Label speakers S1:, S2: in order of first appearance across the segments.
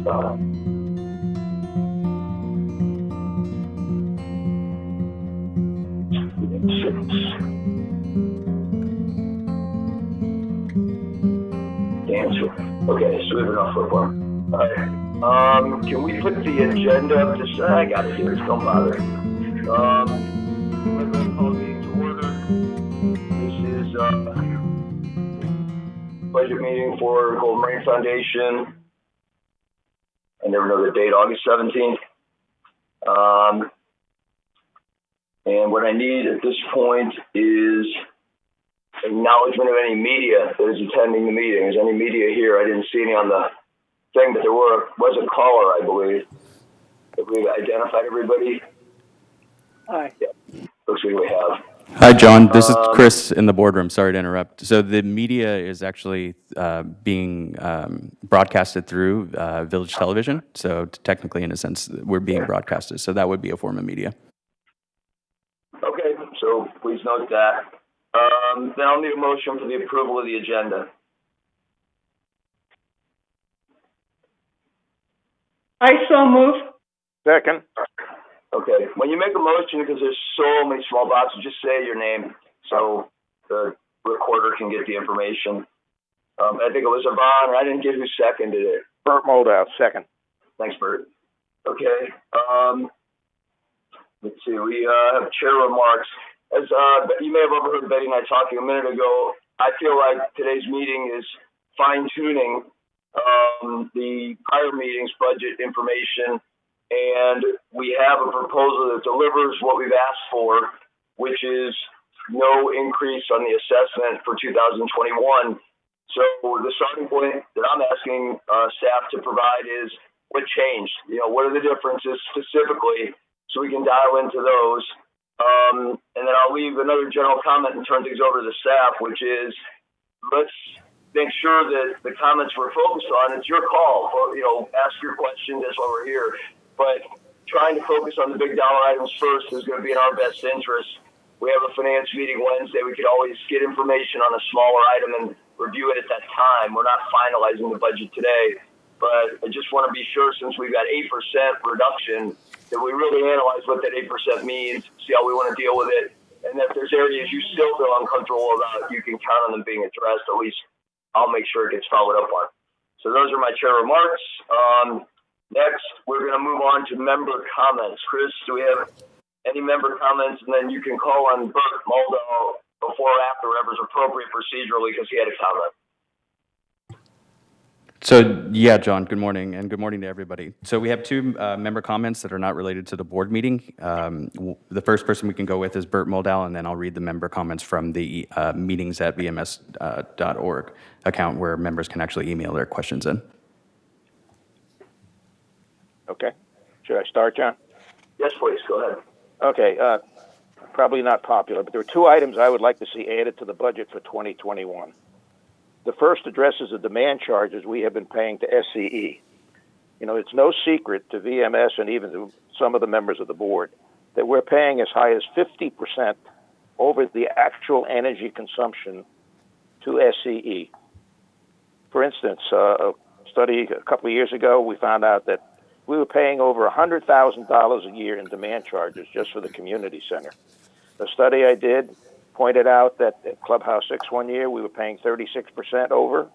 S1: Answer. Okay, so we have enough for one. All right. Can we put the agenda up to? I got it here. Don't bother. We're going to call the meeting to order. This is budget meeting for Golden Rain Foundation. I never know the date, August 17th. And what I need at this point is acknowledgement of any media that is attending the meeting. Is any media here? I didn't see any on the thing, but there was a caller, I believe. Have we identified everybody?
S2: Hi.
S1: Yeah. Looks like we have.
S3: Hi, John. This is Chris in the boardroom. Sorry to interrupt. So the media is actually being broadcasted through Village Television. So technically, in a sense, we're being broadcasted. So that would be a form of media.
S1: Okay, so please note that. Then I'll need a motion for the approval of the agenda.
S2: I so move.
S4: Second.
S1: Okay, when you make a motion, because there's so many small boxes, just say your name so the recorder can get the information. I think it was Yvonne, I didn't get who seconded it.
S4: Bert Moldow, second.
S1: Thanks, Bert. Okay, let's see, we have chair remarks. As you may have overheard Betty and I talking a minute ago, I feel like today's meeting is fine-tuning the prior meeting's budget information, and we have a proposal that delivers what we've asked for, which is no increase on the assessment for 2021. So the starting point that I'm asking staff to provide is what changed? What are the differences specifically so we can dial into those? And then I'll leave another general comment and turn things over to the staff, which is let's make sure that the comments we're focused on, it's your call. Ask your questions, that's why we're here. But trying to focus on the big dollar items first is going to be in our best interest. We have a finance meeting Wednesday. We could always get information on a smaller item and review it at that time. We're not finalizing the budget today, but I just want to be sure, since we've got 8% reduction, that we really analyze what that 8% means, see how we want to deal with it, and if there's areas you still feel uncomfortable about, you can count on them being addressed. At least I'll make sure it gets followed up on. So those are my chair remarks. Next, we're going to move on to member comments. Chris, do we have any member comments? And then you can call on Bert Moldow before or after, whatever's appropriate procedurally, because he had a comment.
S3: So, yeah, John, good morning, and good morning to everybody. So we have two member comments that are not related to the board meeting. The first person we can go with is Bert Moldow, and then I'll read the member comments from the meetings@vms.org account, where members can actually email their questions in.
S4: Okay. Should I start, John?
S1: Yes, please, go ahead.
S4: Okay. Probably not popular, but there are two items I would like to see added to the budget for 2021. The first addresses the demand charges we have been paying to SCE. It's no secret to VMS and even to some of the members of the board that we're paying as high as 50% over the actual energy consumption to SCE. For instance, a study a couple of years ago, we found out that we were paying over $100,000 a year in demand charges just for the community center. The study I did pointed out that at Clubhouse 6 one year, we were paying 36% over,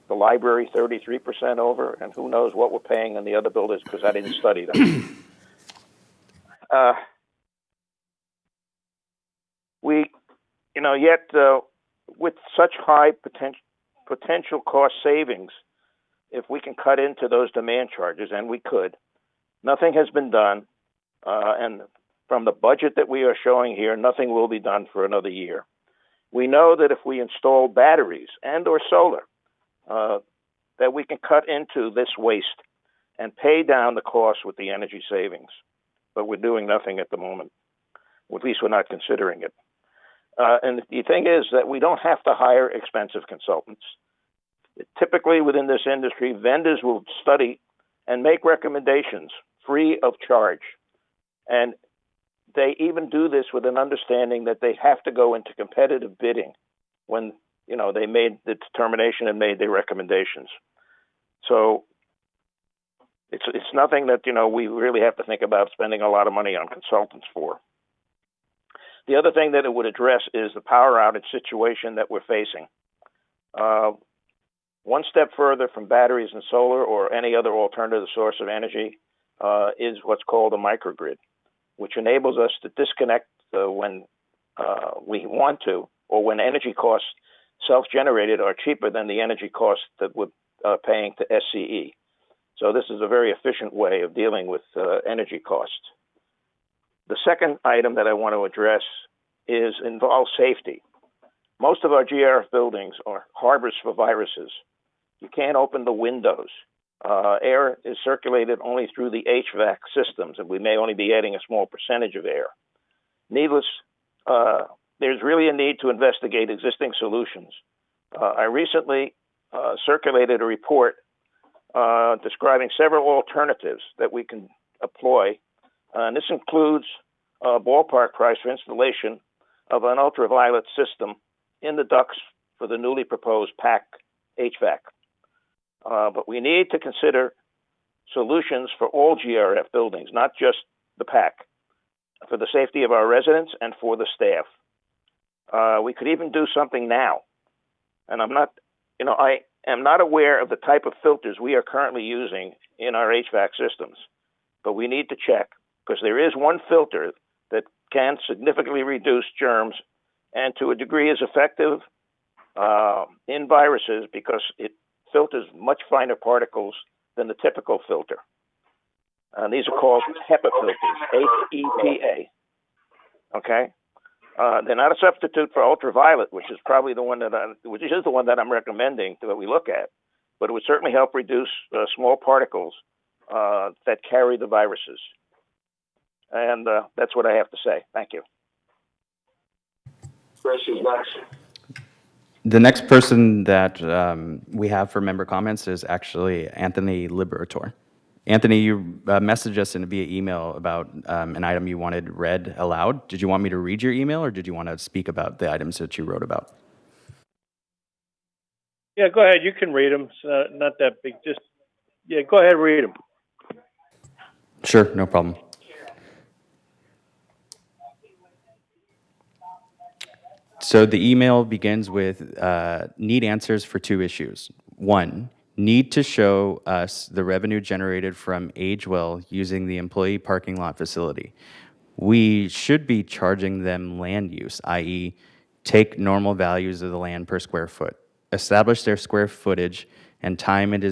S4: the library 33% over, and who knows what we're paying in the other buildings because I didn't study them. With such high potential cost savings, if we can cut into those demand charges, and we could, nothing has been done, and from the budget that we are showing here, nothing will be done for another year. We know that if we install batteries and or solar, that we can cut into this waste and pay down the cost with the energy savings. But we're doing nothing at the moment. At least we're not considering it. And the thing is that we don't have to hire expensive consultants. Typically within this industry, vendors will study and make recommendations free of charge. And they even do this with an understanding that they have to go into competitive bidding when, they made the determination and made their recommendations. So It's nothing that we really have to think about spending a lot of money on consultants for. The other thing that it would address is the power outage situation that we're facing. One step further from batteries and solar or any other alternative source of energy is what's called a microgrid, which enables us to disconnect when we want to, or when energy costs self-generated are cheaper than the energy costs that we're paying to SCE. So this is a very efficient way of dealing with energy costs. The second item that I want to address involves safety. Most of our GRF buildings are harbors for viruses. You can't open the windows. Air is circulated only through the HVAC systems, and we may only be adding a small percentage of air. There's really a need to investigate existing solutions. I recently circulated a report describing several alternatives that we can employ, and this includes a ballpark price for installation of an ultraviolet system in the ducts for the newly proposed PAC HVAC. But we need to consider solutions for all GRF buildings, not just the PAC, for the safety of our residents and for the staff. We could even do something now. And I am not aware of the type of filters we are currently using in our HVAC systems, but we need to check, because there is one filter that can significantly reduce germs and to a degree is effective in viruses because it filters much finer particles than the typical filter. These are called HEPA filters, H-E-P-A. Okay? They're not a substitute for ultraviolet, which is probably the one that I'm recommending that we look at, but it would certainly help reduce small particles that carry the viruses. And that's what I have to say. Thank you.
S1: Chris is next.
S3: The next person that we have for member comments is actually Anthony Liberator. Anthony, you messaged us via email about an item you wanted read aloud. Did you want me to read your email, or did you want to speak about the items that you wrote about?
S5: Yeah, go ahead. You can read them. It's not that big. Go ahead and read them.
S3: Sure, no problem. So the email begins with need answers for two issues. One, need to show us the revenue generated from AgeWell using the employee parking lot facility. We should be charging them land use, i.e. take normal values of the land per square foot, establish their square footage, and times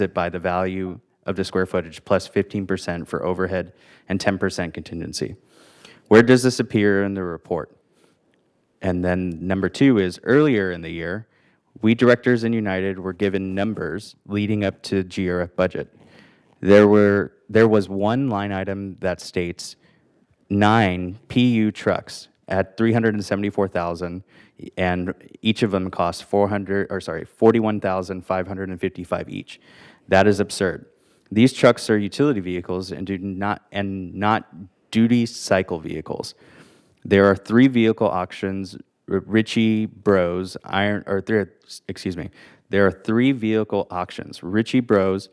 S3: it by the value of the square footage plus 15% for overhead and 10% contingency. Where does this appear in the report? And then number two is earlier in the year, we directors in United were given numbers leading up to GRF budget. There was one line item that states 9 PU trucks at $374,000, and each of them cost $41,555 each. That is absurd. These trucks are utility vehicles and not duty cycle vehicles. There are 3 vehicle auctions, Ritchie Bros, there are 3 vehicle auctions, Ritchie Bros,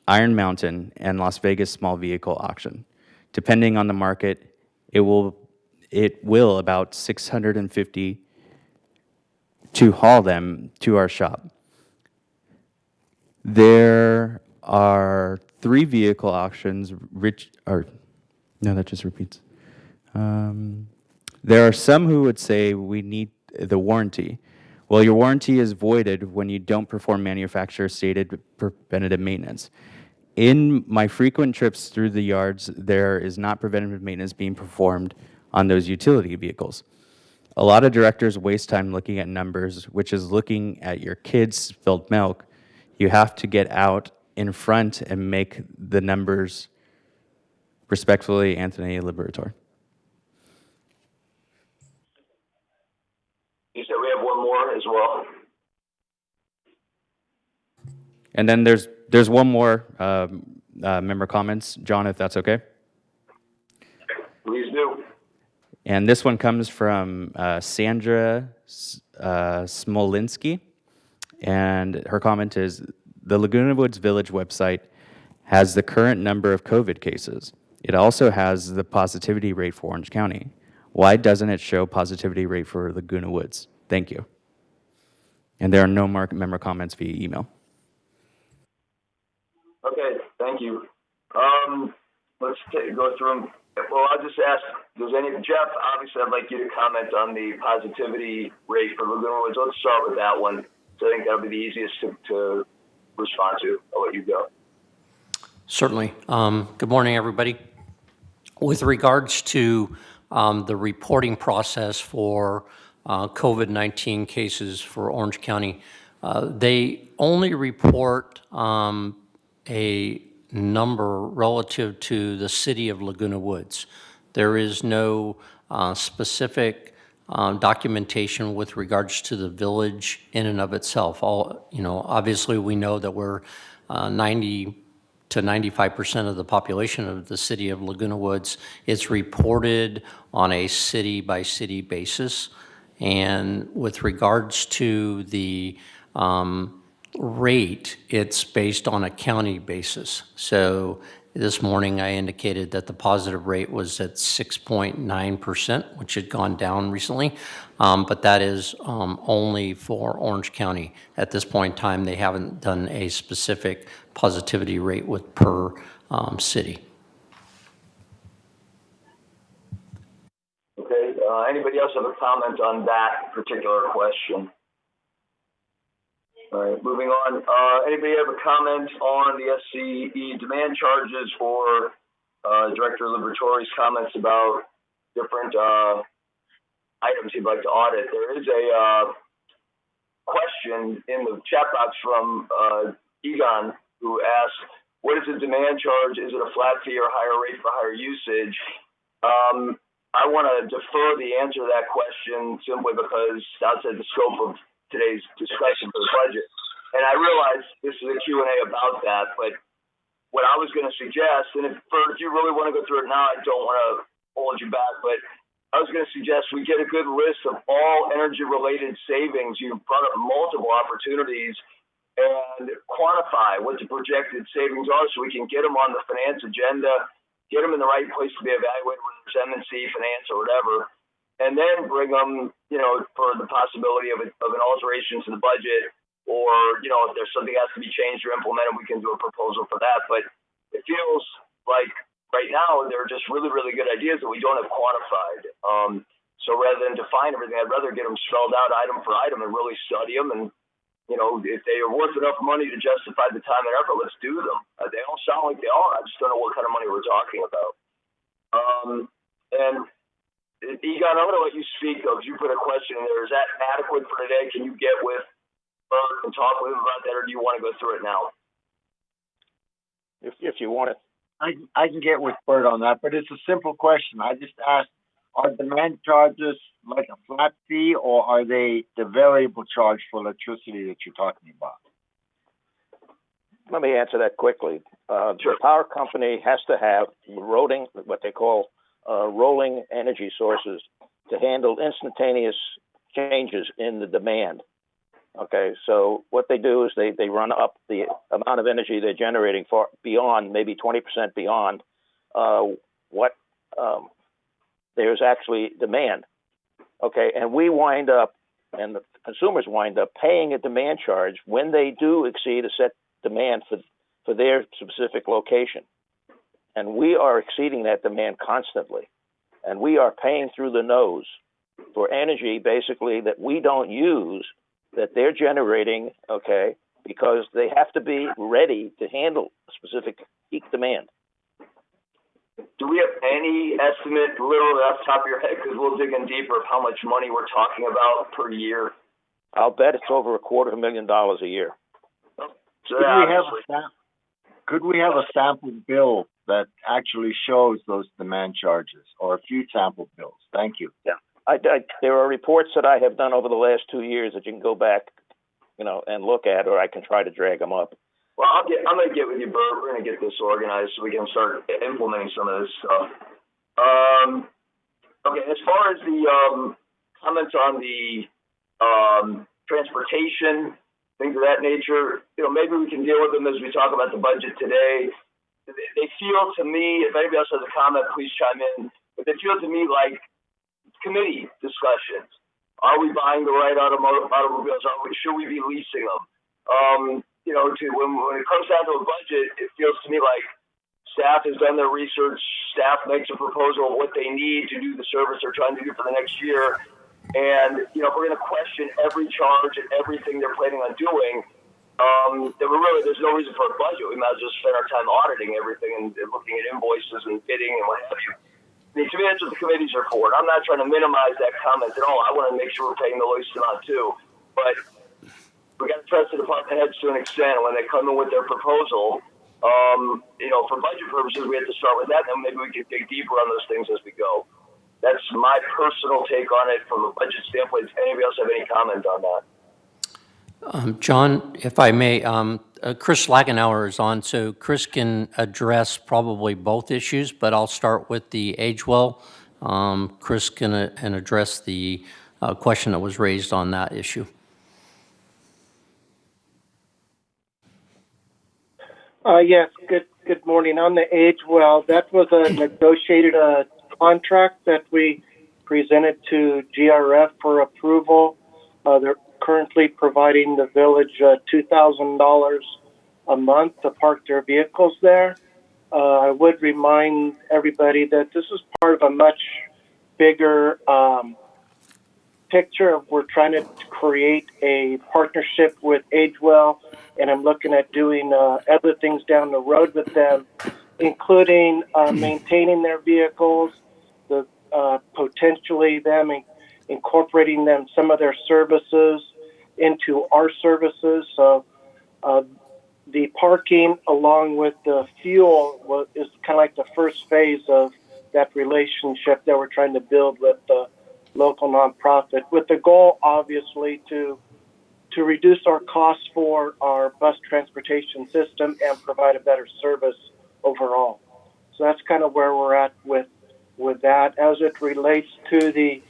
S3: Iron Mountain, and Las Vegas small vehicle auction. Depending on the market, it will about $650 to haul them to our shop. There are 3 vehicle auctions, that just repeats. There are some who would say we need the warranty. Well, your warranty is voided when you don't perform manufacturer-stated preventative maintenance. In my frequent trips through the yards, there is not preventative maintenance being performed on those utility vehicles. A lot of directors waste time looking at numbers, which is looking at your kids' spilled milk. You have to get out in front and make the numbers. Respectfully, Anthony Liberator.
S1: You said we have one more as well.
S3: And then there's one more member comments, John, if that's okay.
S1: Please do.
S3: And this one comes from Sandra Smolinski, and her comment is, the Laguna Woods Village website has the current number of COVID cases. It also has the positivity rate for Orange County. Why doesn't it show positivity rate for Laguna Woods? Thank you. And there are no more member comments via email.
S1: Okay, thank you. Let's go through them. Well, I'll just ask, Jeff, obviously I'd like you to comment on the positivity rate for Laguna Woods. Let's start with that one. So I think that'll be the easiest to respond to. I'll let you go.
S6: Certainly. Good morning, everybody. With regards to the reporting process for COVID-19 cases for Orange County, they only report a number relative to the city of Laguna Woods. There is no specific documentation with regards to the village in and of itself. Obviously we know that we're 90 to 95% of the population of the city of Laguna Woods. It's reported on a city-by-city basis. And with regards to the rate, it's based on a county basis. So this morning I indicated that the positive rate was at 6.9%, which had gone down recently, but that is only for Orange County. At this point in time, they haven't done a specific positivity rate with per city.
S1: Okay, anybody else have a comment on that particular question? All right, moving on. Anybody have a comment on the SCE demand charges for Director Liberatore's comments about different items he'd like to audit? There is a question in the chat box from Egon, who asks, what is the demand charge? Is it a flat fee or higher rate for higher usage? I want to defer the answer to that question simply because it's outside the scope of today's discussion for the budget. And I realize this is a Q&A about that, but what I was going to suggest, and if you really want to go through it now, I don't want to hold you back, but I was going to suggest we get a good list of all energy-related savings. You've brought up multiple opportunities, and quantify what the projected savings are so we can get them on the finance agenda, get them in the right place to be evaluated, whether it's M&C, finance, or whatever, and then bring them, for the possibility of an alteration to the budget, or, if there's something that has to be changed or implemented, we can do a proposal for that. But it feels like right now they're just really, really good ideas that we don't have quantified. So rather than define everything, I'd rather get them spelled out item for item and really study them. And, if they are worth enough money to justify the time and effort, let's do them. They don't sound like they are. I just don't know what kind of money we're talking about. And Egon, I'm going to let you speak, though, because you put a question in there. Is that adequate for today? Can you get with Bert and talk with him about that, or do you want to go through it now?
S4: If you want it.
S7: I can get with Bert on that, but it's a simple question. I just asked, are demand charges like a flat fee, or are they the variable charge for electricity that you're talking about?
S4: Let me answer that quickly.
S1: Sure.
S4: The power company has to have what they call rolling energy sources to handle instantaneous changes in the demand. Okay, so what they do is they run up the amount of energy they're generating for beyond, maybe 20% beyond what there's actually demand. Okay, and we wind up, and the consumers wind up paying a demand charge when they do exceed a set demand for their specific location. And we are exceeding that demand constantly. And we are paying through the nose for energy basically that we don't use, that they're generating, okay, because they have to be ready to handle a specific peak demand.
S1: Do we have any estimate, literally off the top of your head, because we'll dig in deeper, of how much money we're talking about per year?
S4: I'll bet it's over $250,000 a year.
S1: So
S7: could we have a sample bill that actually shows those demand charges, or a few sample bills? Thank you.
S4: Yeah. There are reports that I have done over the last 2 years that you can go back, and look at, or I can try to drag them up.
S1: Well, I'm going to get with you, Bert. We're going to get this organized so we can start implementing some of this stuff. Okay, as far as the comments on the transportation, things of that nature, maybe we can deal with them as we talk about the budget today. they feel to me, if anybody else has a comment, please chime in, but they feel to me like committee discussions. Are we buying the right automobiles? Should we be leasing them? When it comes down to a budget, it feels to me like staff has done their research. Staff makes a proposal of what they need to do the service they're trying to do for the next year. And, if we're going to question every charge and everything they're planning on doing, then there's no reason for a budget. We might as well just spend our time auditing everything and looking at invoices and bidding and what have you. I mean, to me, that's what the committees are for. And I'm not trying to minimize that comment at all. I want to make sure we're paying the least amount too. But we got to trust the department heads to an extent. When they come in with their proposal, for budget purposes, we have to start with that. And then maybe we can dig deeper on those things as we go. That's my personal take on it from a budget standpoint. Does anybody else have any comment on that?
S6: John, if I may, Chris Lagenauer is on, so Chris can address probably both issues, but I'll start with the age well. Chris can address the question that was raised on that issue.
S8: Yes, good morning. On the age well, that was a negotiated contract that we presented to GRF for approval. They're currently providing the village $2,000 a month to park their vehicles there. I would remind everybody that this is part of a much bigger picture of we're trying to create a partnership with AgeWell, and I'm looking at doing other things down the road with them, including maintaining their vehicles, potentially them incorporating some of their services into our services. So the parking along with the fuel is kind of like the first phase of that relationship that we're trying to build with the local nonprofit, with the goal, obviously, to reduce our costs for our bus transportation system and provide a better service overall. So that's kind of where we're at with that. As it relates to the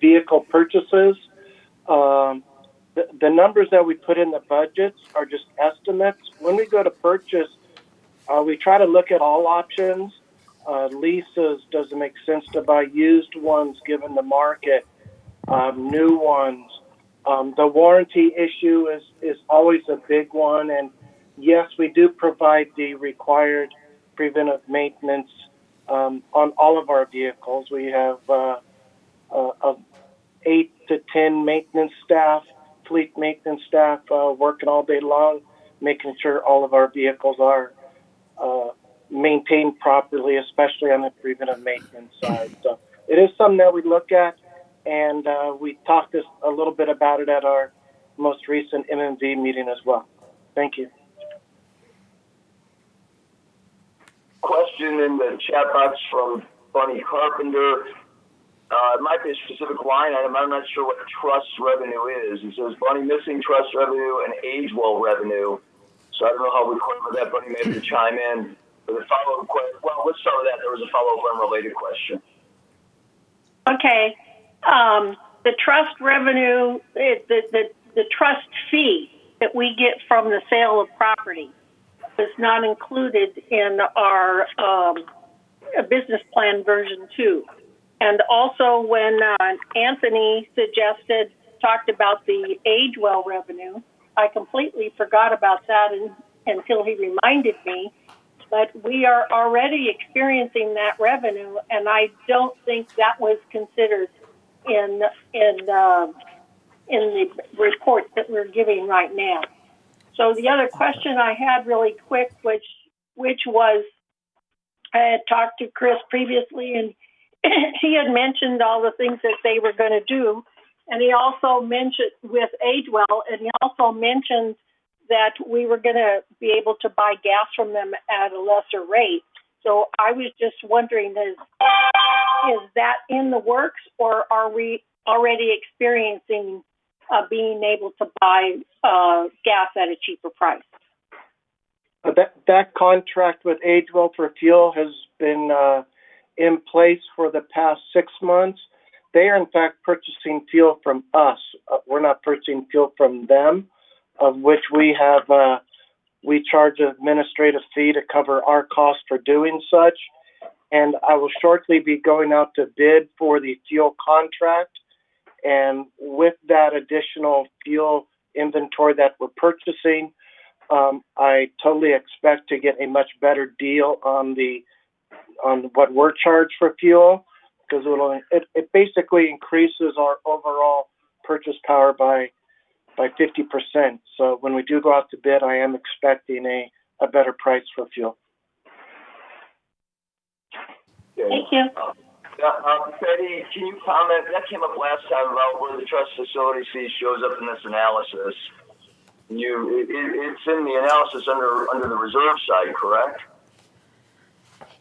S8: vehicle purchases, the numbers that we put in the budgets are just estimates. When we go to purchase, we try to look at all options. Leases, does it make sense to buy used ones given the market? New ones. The warranty issue is always a big one. And yes, we do provide the required preventive maintenance on all of our vehicles. We have 8 to 10 maintenance staff, fleet maintenance staff, working all day long, making sure all of our vehicles are maintained properly, especially on the preventive maintenance side. So it is something that we look at, and we talked a little bit about it at our most recent MMV meeting as well. Thank you.
S1: Question in the chat box from Bunny Carpenter. It might be a specific line item. I'm not sure what trust revenue is. It says Bunny missing trust revenue and AgeWell revenue. So I don't know how we cover that. Bunny maybe chime in with a follow-up question. Well, let's start with that. There was a follow-up unrelated question.
S2: Okay. The trust revenue, the trust fee that we get from the sale of property is not included in our business plan version 2. And also when Anthony talked about the AgeWell revenue, I completely forgot about that until he reminded me. But we are already experiencing that revenue, and I don't think that was considered in the report that we're giving right now. So the other question I had really quick, which was, I had talked to Chris previously, and he had mentioned all the things that they were going to do, and he also mentioned with AgeWell, and he also mentioned that we were going to be able to buy gas from them at a lesser rate. So I was just wondering, is that in the works, or are we already experiencing being able to buy gas at a cheaper price?
S8: That contract with AgeWell for fuel has been in place for the past 6 months. They are, in fact, purchasing fuel from us. We're not purchasing fuel from them, of which we have we charge an administrative fee to cover our cost for doing such. And I will shortly be going out to bid for the fuel contract. And with that additional fuel inventory that we're purchasing, I totally expect to get a much better deal on what we're charged for fuel, because it basically increases our overall purchase power by 50%. So when we do go out to bid, I am expecting a better price for fuel.
S2: Thank you.
S1: Betty, can you comment? That came up last time about where the trust facility fee shows up in this analysis. It's in the analysis under the reserve side, correct?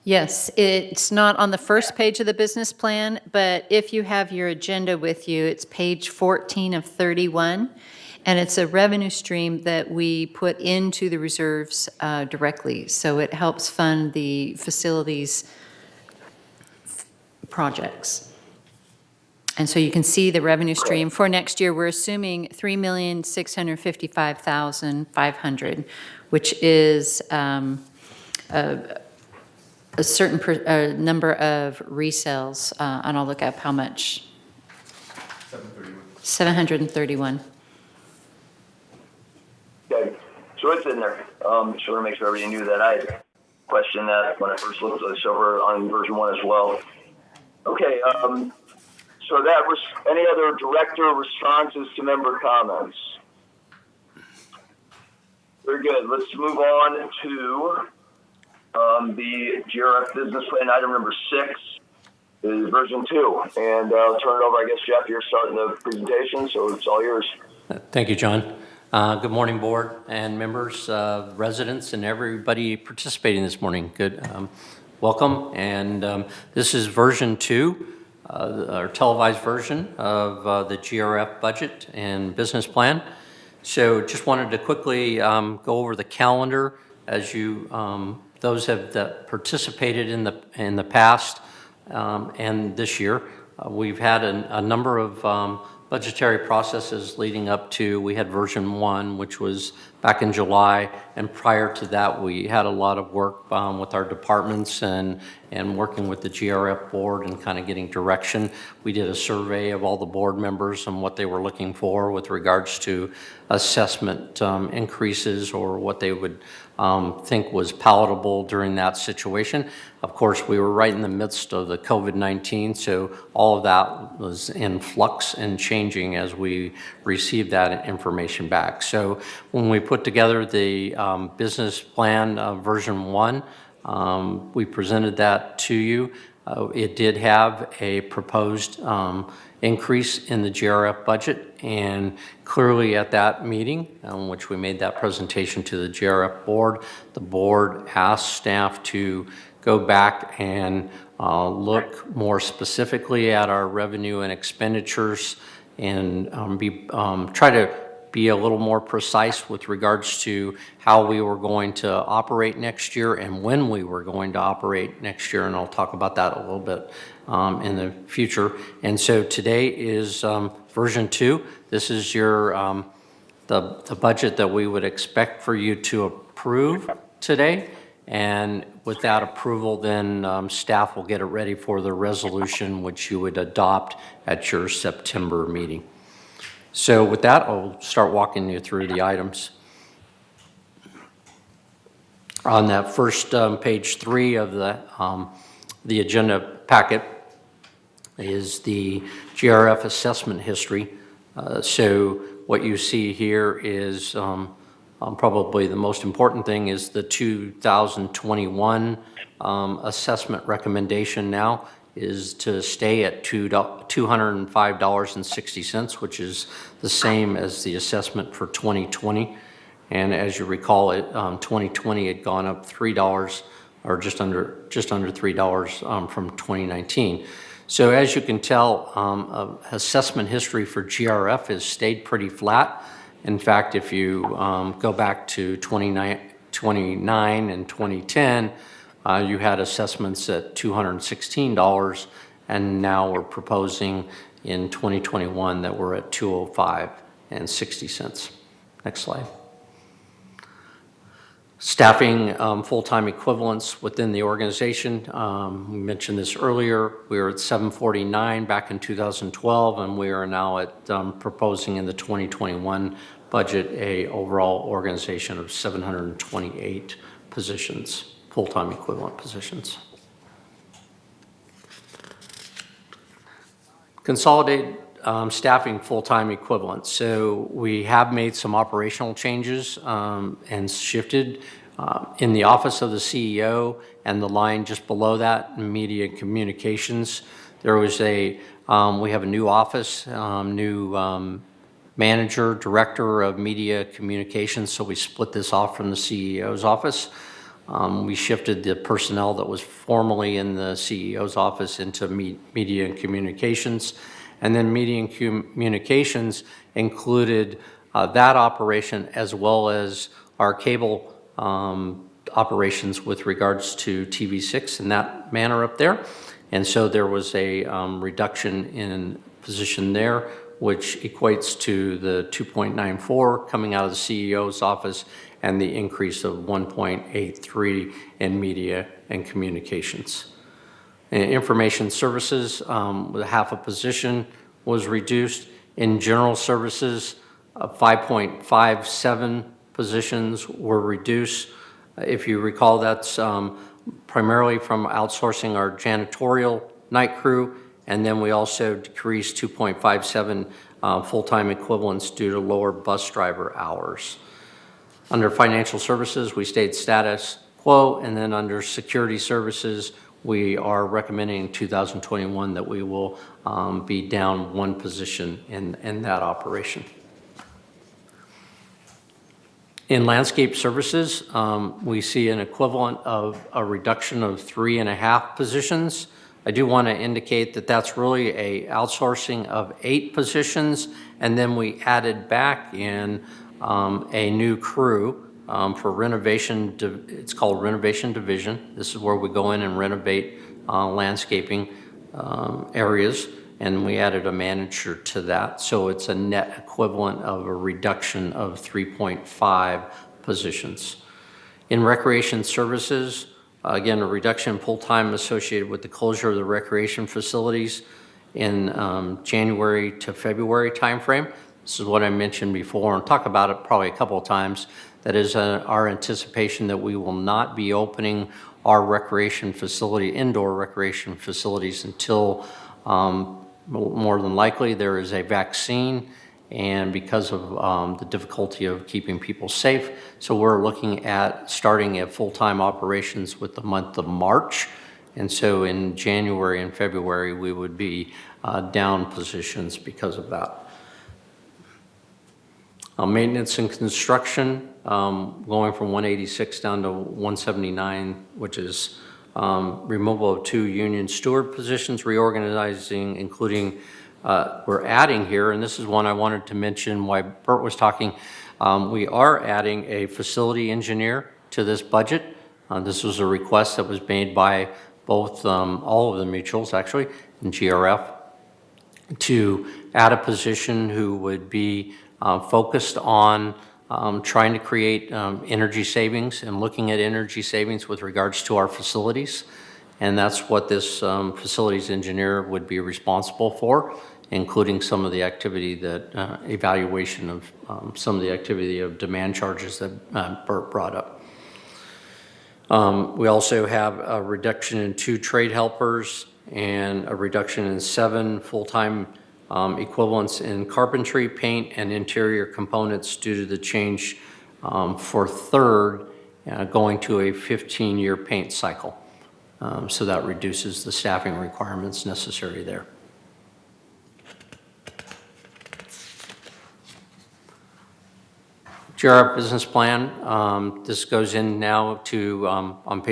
S9: Yes, it's not on the first page of the business plan, but if you have your agenda with you, it's page 14 of 31, and it's a revenue stream that we put into the reserves directly. So it helps fund the facilities projects. And so you can see the revenue stream for next year. We're assuming $3,655,500, which is a certain number of resales, and I'll look up how much. 731.
S1: Okay, so it's in there. Just want to make sure everybody knew that. I questioned that when I first looked at this over on version 1 as well. Okay, so that was any other director responses to member comments? Very good. Let's move on to the GRF business plan. Item number 6 is version 2, and I'll turn it over. I guess Jeff, you're starting the presentation, so it's all yours.
S6: Thank you, John. Good morning, board and members, residents, and everybody participating this morning. Good. Welcome, and this is version 2, our televised version of the GRF budget and business plan. So just wanted to quickly go over the calendar as you, those that participated in the past and this year. We've had a number of budgetary processes leading up to, we had version 1, which was back in July, and prior to that we had a lot of work with our departments and working with the GRF board and kind of getting direction. We did a survey of all the board members and what they were looking for with regards to assessment increases or what they would think was palatable during that situation. Of course, we were right in the midst of the COVID-19, so all of that was in flux and changing as we received that information back. So when we put together the business plan version 1, we presented that to you. It did have a proposed increase in the GRF budget, and clearly at that meeting, which we made that presentation to the GRF board, the board asked staff to go back and look more specifically at our revenue and expenditures and try to be a little more precise with regards to how we were going to operate next year and when we were going to operate next year, and I'll talk about that a little bit in the future. And so today is version 2. This is your the budget that we would expect for you to approve today, and with that approval, then staff will get it ready for the resolution which you would adopt at your September meeting. So with that, I'll start walking you through the items. On that first page 3 of the agenda packet is the GRF assessment history. So what you see here is probably the most important thing is the 2021 assessment recommendation now is to stay at $205.60, which is the same as the assessment for 2020. And as you recall, 2020 had gone up $3 or just under $3 from 2019. So as you can tell, assessment history for GRF has stayed pretty flat. In fact, if you go back to 2009 and 2010, you had assessments at $216, and now we're proposing in 2021 that we're at $205.60. Next slide. Staffing full-time equivalents within the organization. We mentioned this earlier. We were at 749 back in 2012, and we are now at proposing in the 2021 budget a overall organization of 728 positions, full-time equivalent positions. Consolidate staffing full-time equivalents. So we have made some operational changes and shifted in the office of the CEO and the line just below that, media and communications. There was we have a new office, new manager, director of media communications, so we split this off from the CEO's office. We shifted the personnel that was formerly in the CEO's office into media and communications. And then media and communications included that operation as well as our cable operations with regards to TV6 in that manner up there. And so there was a reduction in position there, which equates to the 2.94 coming out of the CEO's office and the increase of 1.83 in media and communications. Information services, with half a position was reduced. In general services, 5.57 positions were reduced. If you recall, that's primarily from outsourcing our janitorial night crew, and then we also decreased 2.57 full-time equivalents due to lower bus driver hours. Under financial services, we stayed status quo, and then under security services, we are recommending in 2021 that we will be down one position in that operation. In landscape services, we see an equivalent of a reduction of 3.5 positions. I do want to indicate that that's really a outsourcing of 8 positions, and then we added back in a new crew for renovation. It's called Renovation Division. This is where we go in and renovate landscaping areas, and we added a manager to that. So it's a net equivalent of a reduction of 3.5 positions. In recreation services, again, a reduction in full-time associated with the closure of the recreation facilities in January to February timeframe. This is what I mentioned before, and talk about it probably a couple of times. That is our anticipation that we will not be opening our recreation facility, indoor recreation facilities, until more than likely there is a vaccine, and because of the difficulty of keeping people safe. So we're looking at starting at full-time operations with the month of March. And so in January and February, we would be down positions because of that. Maintenance and construction, going from 186 down to 179, which is removal of 2 union steward positions, reorganizing, including, we're adding here, and this is one I wanted to mention while Bert was talking, we are adding a facility engineer to this budget. This was a request that was made by both, all of the mutuals actually, and GRF, to add a position who would be focused on trying to create energy savings and looking at energy savings with regards to our facilities. And that's what this facilities engineer would be responsible for, including some of the activity that, evaluation of some of the activity of demand charges that Bert brought up. We also have a reduction in 2 trade helpers and a reduction in 7 full-time equivalents in carpentry, paint, and interior components due to the change for third going to a 15-year paint cycle. So that reduces the staffing requirements necessary there. GRF business plan, this goes in now to, on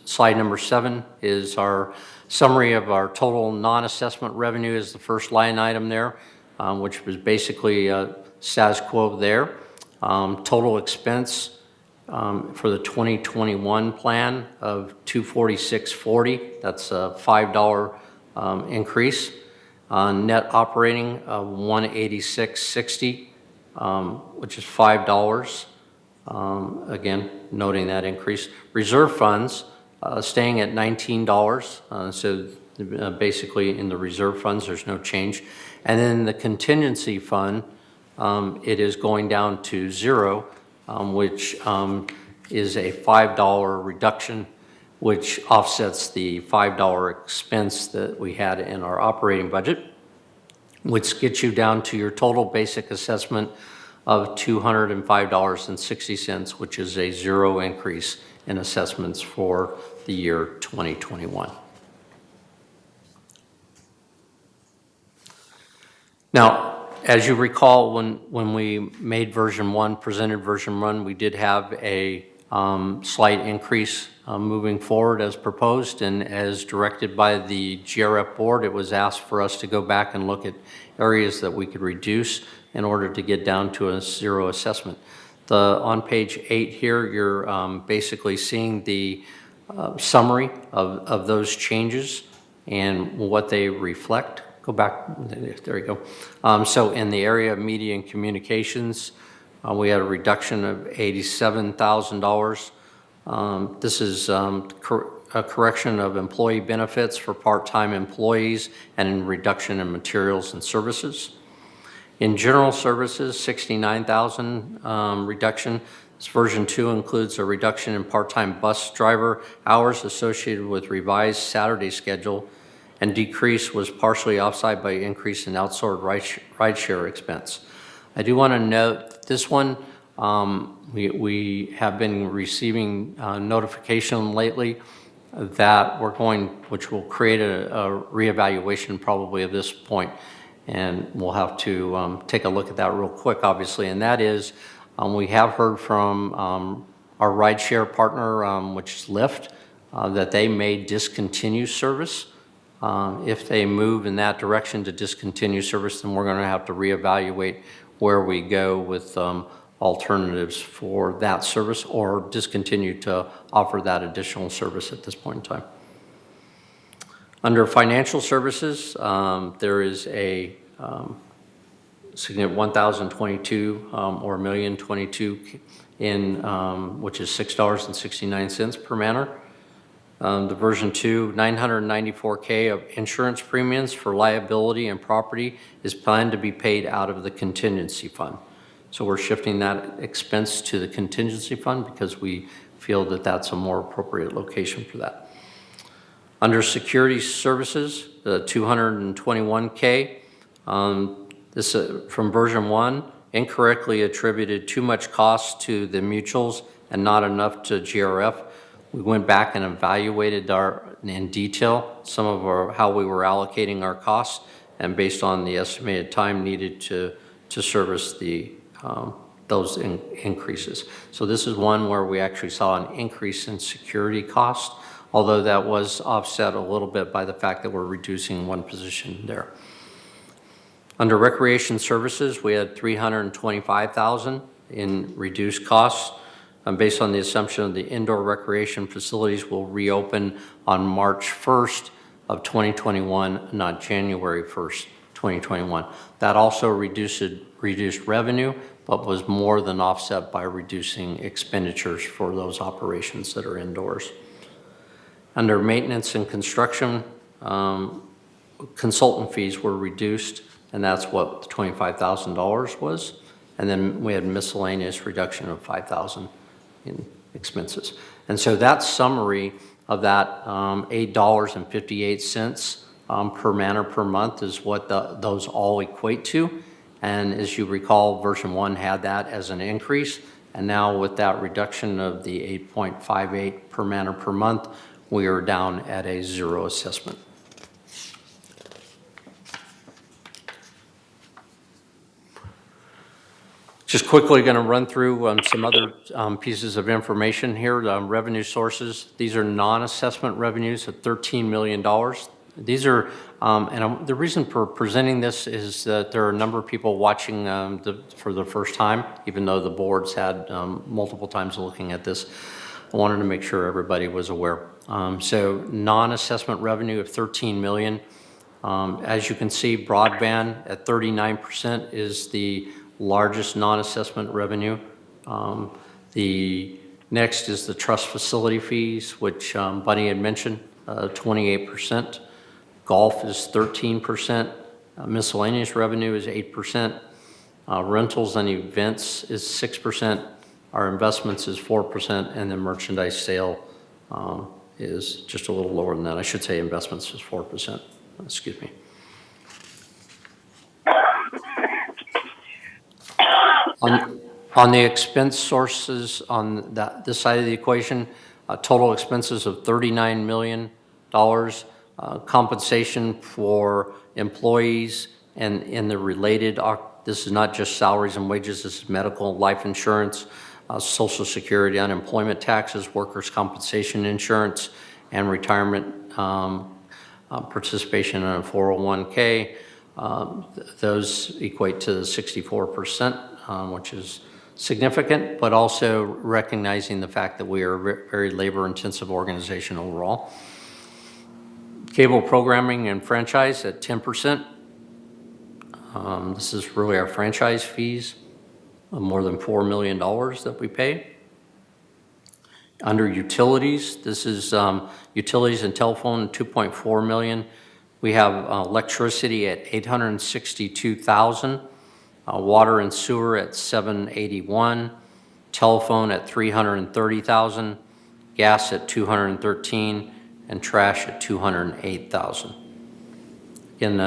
S6: slide number 7 is our summary of our total non-assessment revenue is the first line item there, which was basically status quo there. Total expense for the 2021 plan of $246.40, that's a $5 increase. Net operating of $186.60, which is $5. Again, noting that increase. Reserve funds staying at $19. So basically in the reserve funds, there's no change. And then the contingency fund, it is going down to zero, which is a $5 reduction, which offsets the $5 expense that we had in our operating budget, which gets you down to your total basic assessment of $205.60, which is a zero increase in assessments for the year 2021. Now, as you recall, when we made version 1, presented version 1, we did have a slight increase moving forward as proposed, and as directed by the GRF board, it was asked for us to go back and look at areas that we could reduce in order to get down to a zero assessment. On page 8 here, you're basically seeing the summary of those changes and what they reflect. Go back, there you go. So in the area of media and communications, we had a reduction of $87,000. This is a correction of employee benefits for part-time employees and a reduction in materials and services. In general services, $69,000 reduction. This version 2 includes a reduction in part-time bus driver hours associated with revised Saturday schedule, and decrease was partially offset by increase in outsourced rideshare expense. I do want to note this one, we have been receiving notification lately that we're going, which will create a reevaluation probably of this point, and we'll have to take a look at that real quick, obviously, and that is we have heard from our rideshare partner, which is Lyft, that they may discontinue service. If they move in that direction to discontinue service, then we're going to have to reevaluate where we go with alternatives for that service, or discontinue to offer that additional service at this point in time. Under financial services, there is a significant 1,022 or 1,022 in which is $6.69 per manner. The version 2, 994K of insurance premiums for liability and property is planned to be paid out of the contingency fund. So we're shifting that expense to the contingency fund because we feel that that's a more appropriate location for that. Under security services, the 221K, this from version 1, incorrectly attributed too much cost to the mutuals and not enough to GRF. We went back and evaluated in detail some of how we were allocating our costs, and based on the estimated time needed to service those increases. So this is one where we actually saw an increase in security cost, although that was offset a little bit by the fact that we're reducing one position there. Under recreation services, we had $325,000 in reduced costs. Based on the assumption of the indoor recreation facilities will reopen on March 1st of 2021, not January 1st, 2021. That also reduced revenue, but was more than offset by reducing expenditures for those operations that are indoors. Under maintenance and construction, consultant fees were reduced, and that's what $25,000 was. And then we had miscellaneous reduction of $5,000 in expenses. And so that summary of that $8.58 per manner per month is what those all equate to. And as you recall, version 1 had that as an increase, and now with that reduction of the 8.58 per manner per month, we are down at a zero assessment. Just quickly going to run through some other pieces of information here. Revenue sources. These are non-assessment revenues of $13 million. These are, the reason for presenting this is that there are a number of people watching for the first time, even though the board's had multiple times looking at this. I wanted to make sure everybody was aware. So non-assessment revenue of $13 million. As you can see, broadband at 39% is the largest non-assessment revenue. The next is the trust facility fees, which Bunny had mentioned, 28%. Golf is 13%. Miscellaneous revenue is 8%. Rentals and events is 6%. Our investments is 4%, and then merchandise sale is just a little lower than that. I should say investments is 4%. Excuse me. On the expense sources on this side of the equation, total expenses of $39 million, compensation for employees and in the related, this is not just salaries and wages, this is medical, life insurance, Social Security, unemployment taxes, workers' compensation insurance, and retirement participation in a 401k. Those equate to 64%, which is significant, but also recognizing the fact that we are a very labor-intensive organization overall. Cable programming and franchise at 10%. This is really our franchise fees, more than $4 million that we pay. Under utilities, this is utilities and telephone, $2.4 million. We have electricity at $862,000, water and sewer at $781,000, telephone at $330,000, gas at $213,000, and trash at $208,000. Again,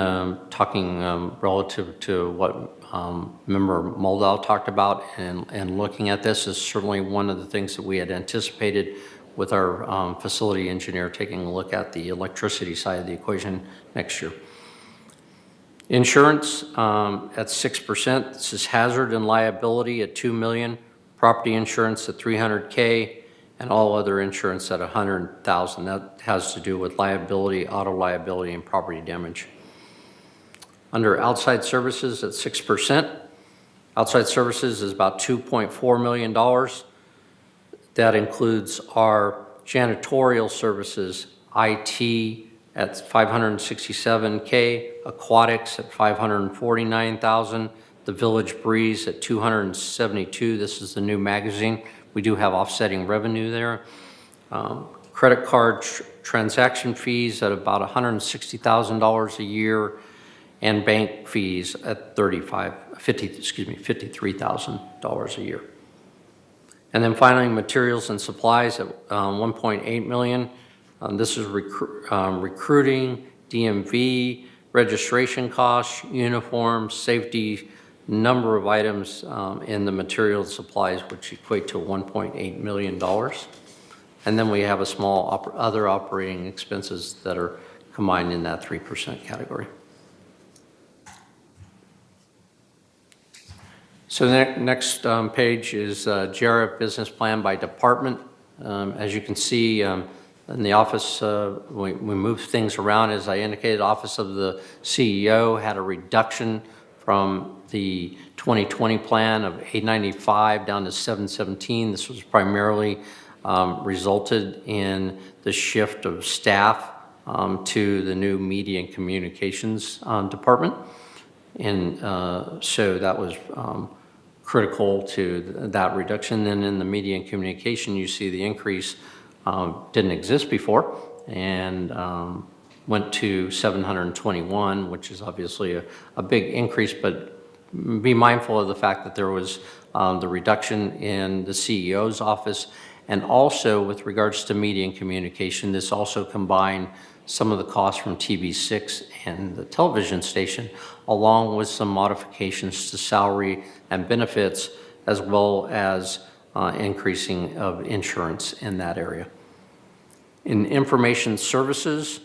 S6: talking relative to what Member Moldow talked about and looking at this is certainly one of the things that we had anticipated with our facility engineer taking a look at the electricity side of the equation next year. Insurance at 6%. This is hazard and liability at $2 million, property insurance at $300K, and all other insurance at $100,000. That has to do with liability, auto liability, and property damage. Under outside services at 6%. Outside services is about $2.4 million. That includes our janitorial services, IT at $567K, aquatics at $549,000, the Village Breeze at $272,000. This is the new magazine. We do have offsetting revenue there. Credit card transaction fees at about $160,000 a year, and bank fees at $53,000 a year. And then finally, materials and supplies at $1.8 million. This is recruiting, DMV, registration costs, uniforms, safety, number of items in the materials and supplies, which equate to $1.8 million. And then we have a small other operating expenses that are combined in that 3% category. So the next page is JRF business plan by department. As you can see in the office, we moved things around. As I indicated, Office of the CEO had a reduction from the 2020 plan of 895 down to 717. This was primarily resulted in the shift of staff to the new media and communications department. And so that was critical to that reduction. Then in the media and communication, you see the increase didn't exist before and went to 721, which is obviously a big increase, but be mindful of the fact that there was the reduction in the CEO's office. And also with regards to media and communication, this also combined some of the costs from TV6 and the television station, along with some modifications to salary and benefits, as well as increasing of insurance in that area. In information services,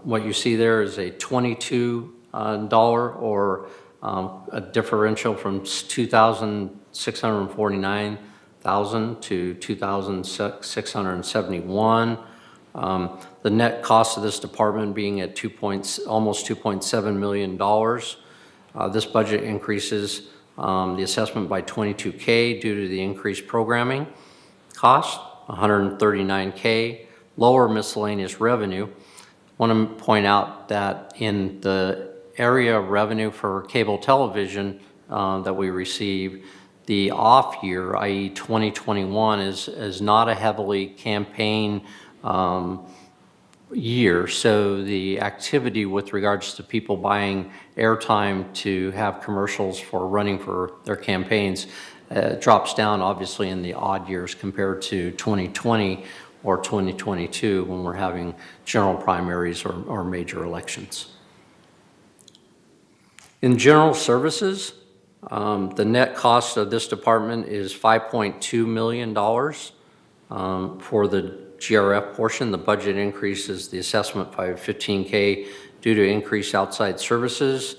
S6: what you see there is a $22 or a differential from $2,649,000 to $2,671. The net cost of this department being at almost $2.7 million. This budget increases the assessment by $22K due to the increased programming cost, $139K, lower miscellaneous revenue. I want to point out that in the area of revenue for cable television that we receive, The off year, i.e. 2021, is not a heavily campaign year, so the activity with regards to people buying airtime to have commercials for running for their campaigns drops down obviously in the odd years compared to 2020 or 2022 when we're having general primaries or major elections. In general services, the net cost of this department is $5.2 million for the GRF portion. The budget increases the assessment by $15K due to increased outside services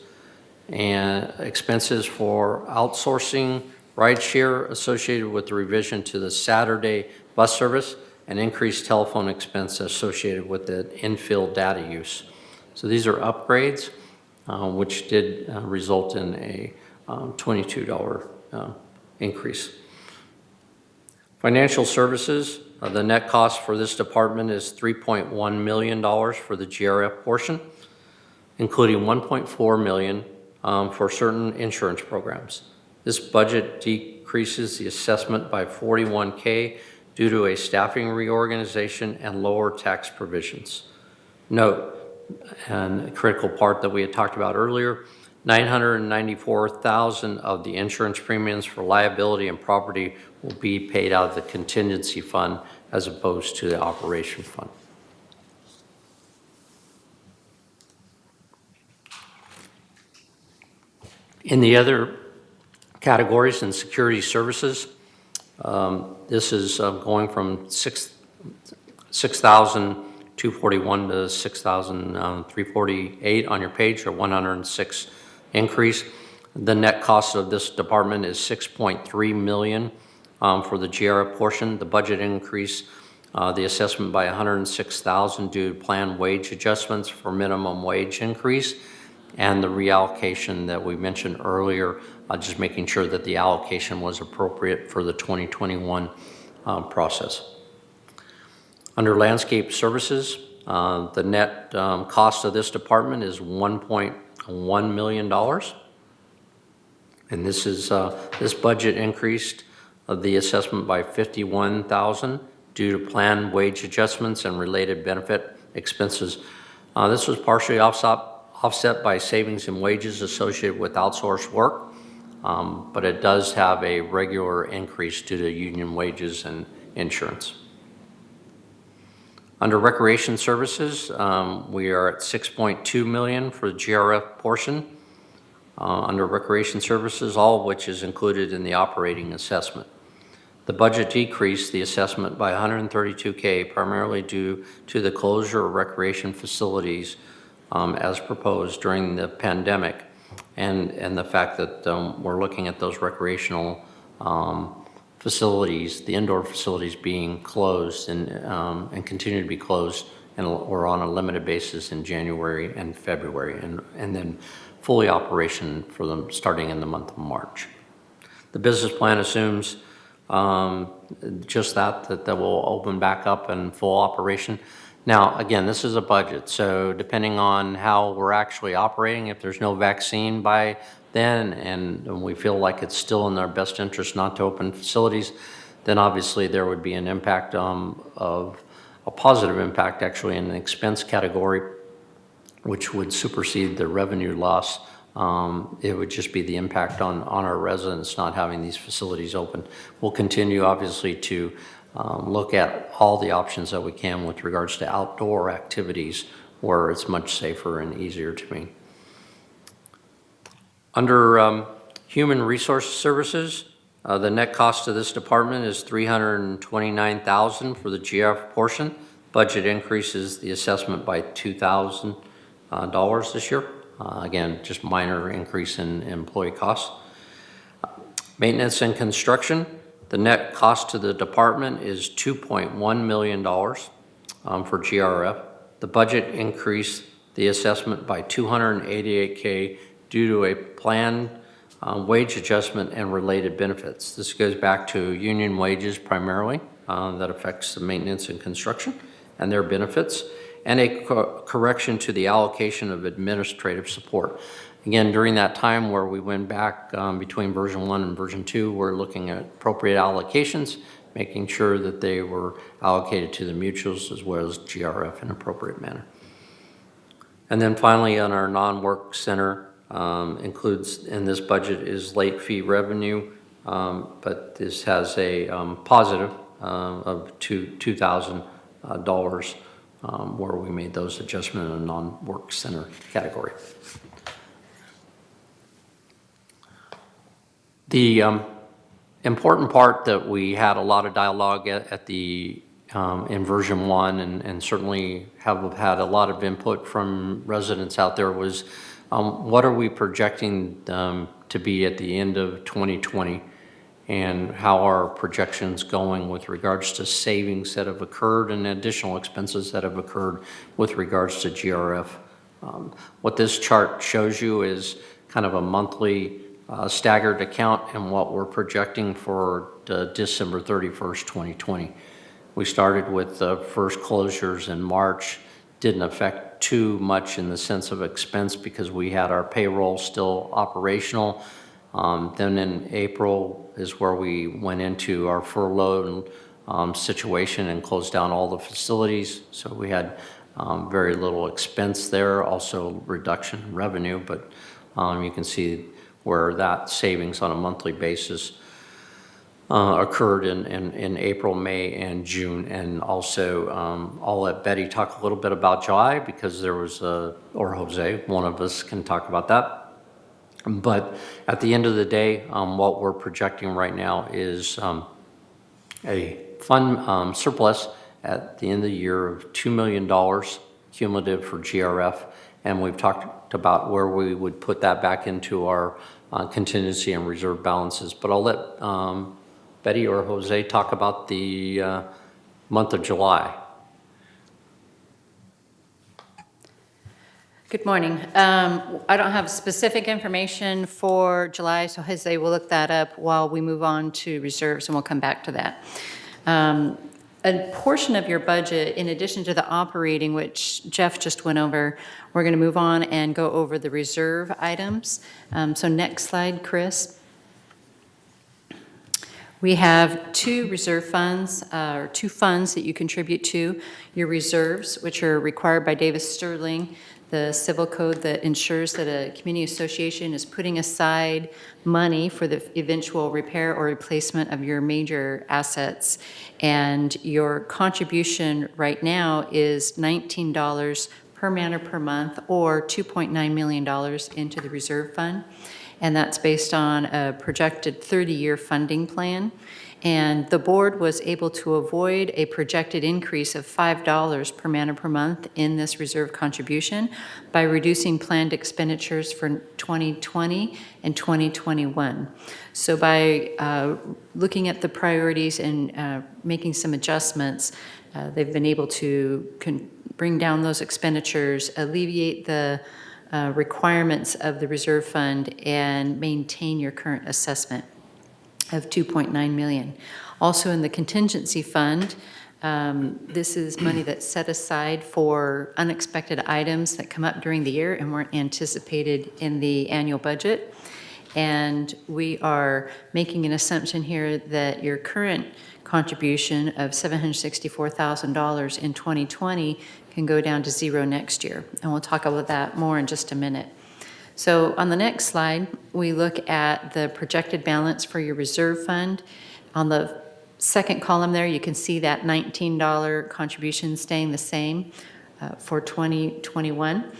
S6: and expenses for outsourcing rideshare associated with the revision to the Saturday bus service and increased telephone expense associated with the in-field data use. So these are upgrades, which did result in a $22 increase. Financial services, the net cost for this department is $3.1 million for the GRF portion, including $1.4 million for certain insurance programs. This budget decreases the assessment by $41K due to a staffing reorganization and lower tax provisions. Note, and a critical part that we had talked about earlier, $994,000 of the insurance premiums for liability and property will be paid out of the contingency fund as opposed to the operation fund. In the other categories in security services, this is going from 6,241 to 6,348 on your page, or 106 increase. The net cost of this department is $6.3 million for the GRF portion. The budget increase the assessment by $106,000 due to planned wage adjustments for minimum wage increase and the reallocation that we mentioned earlier, just making sure that the allocation was appropriate for the 2021 process. Under landscape services, the net cost of this department is $1.1 million. And this is this budget increased the assessment by $51,000 due to planned wage adjustments and related benefit expenses. This was partially offset by savings in wages associated with outsourced work, but it does have a regular increase due to union wages and insurance. Under recreation services, we are at $6.2 million for the GRF portion. Under recreation services, all of which is included in the operating assessment. The budget decreased the assessment by $132K, primarily due to the closure of recreation facilities as proposed during the pandemic, and the fact that we're looking at those recreational facilities, the indoor facilities being closed and continue to be closed, and we're on a limited basis in January and February, and then fully operation for them starting in the month of March. The business plan assumes just that will open back up in full operation. Now, again, this is a budget, so depending on how we're actually operating, if there's no vaccine by then and we feel like it's still in our best interest not to open facilities, then obviously there would be an impact of a positive impact actually in the expense category, which would supersede the revenue loss. It would just be the impact on our residents not having these facilities open. We'll continue obviously to look at all the options that we can with regards to outdoor activities where it's much safer and easier to me. Under human resource services, the net cost of this department is $329,000 for the GF portion. Budget increases the assessment by $2,000 this year. Again, just minor increase in employee costs. Maintenance and construction, the net cost to the department is $2.1 million for GRF. The budget increased the assessment by $288K due to a planned wage adjustment and related benefits. This goes back to union wages primarily that affects the maintenance and construction and their benefits, and a correction to the allocation of administrative support. Again, during that time where we went back between version 1 and version 2, we're looking at appropriate allocations, making sure that they were allocated to the mutuals as well as GRF in appropriate manner. And then finally, on our non-work center, includes in this budget is late fee revenue, but this has a positive of $2,000 where we made those adjustments in a non-work center category. The important part that we had a lot of dialogue at the in version 1 and certainly have had a lot of input from residents out there was what are we projecting to be at the end of 2020 and how are projections going with regards to savings that have occurred and additional expenses that have occurred with regards to GRF. What this chart shows you is kind of a monthly staggered account and what we're projecting for December 31st, 2020. We started with the first closures in March, didn't affect too much in the sense of expense because we had our payroll still operational. Then in April is where we went into our furlough situation and closed down all the facilities. So we had very little expense there, also reduction in revenue, but you can see where that savings on a monthly basis occurred in April, May, and June. And also, I'll let Betty talk a little bit about July because there was, or Jose, one of us can talk about that. But at the end of the day, what we're projecting right now is a fund surplus at the end of the year of $2 million cumulative for GRF. And we've talked about where we would put that back into our contingency and reserve balances. But I'll let Betty or Jose talk about the month of July.
S9: Good morning. I don't have specific information for July, so Jose will look that up while we move on to reserves, and we'll come back to that. A portion of your budget, in addition to the operating, which Jeff just went over, we're going to move on and go over the reserve items. So next slide, Chris. We have two reserve funds, or two funds that you contribute to. Your reserves, which are required by Davis Sterling, the civil code that ensures that a community association is putting aside money for the eventual repair or replacement of your major assets. And your contribution right now is $19 per man or per month, or $2.9 million into the reserve fund. And that's based on a projected 30-year funding plan. And the board was able to avoid a projected increase of $5 per man or per month in this reserve contribution by reducing planned expenditures for 2020 and 2021. So by looking at the priorities and making some adjustments, they've been able to bring down those expenditures, alleviate the requirements of the reserve fund, and maintain your current assessment of $2.9 million. Also in the contingency fund, this is money that's set aside for unexpected items that come up during the year and weren't anticipated in the annual budget. And we are making an assumption here that your current contribution of $764,000 in 2020 can go down to zero next year. And we'll talk about that more in just a minute. So on the next slide, we look at the projected balance for your reserve fund. On the second column there, you can see that $19 contribution staying the same for 2021.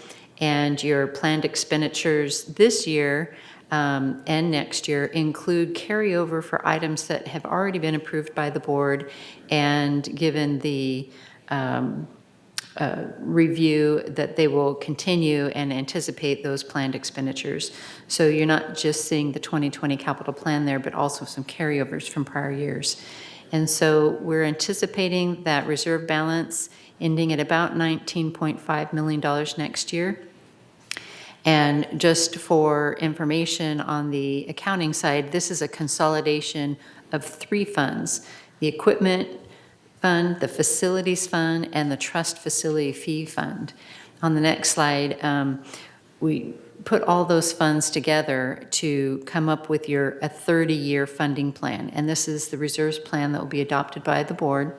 S9: And your planned expenditures this year and next year include carryover for items that have already been approved by the board and given the review that they will continue and anticipate those planned expenditures. So you're not just seeing the 2020 capital plan there, but also some carryovers from prior years. And so we're anticipating that reserve balance ending at about $19.5 million next year. And just for information on the accounting side, this is a consolidation of three funds: the equipment fund, the facilities fund, and the trust facility fee fund. On the next slide, we put all those funds together to come up with a 30-year funding plan. And this is the reserves plan that will be adopted by the board.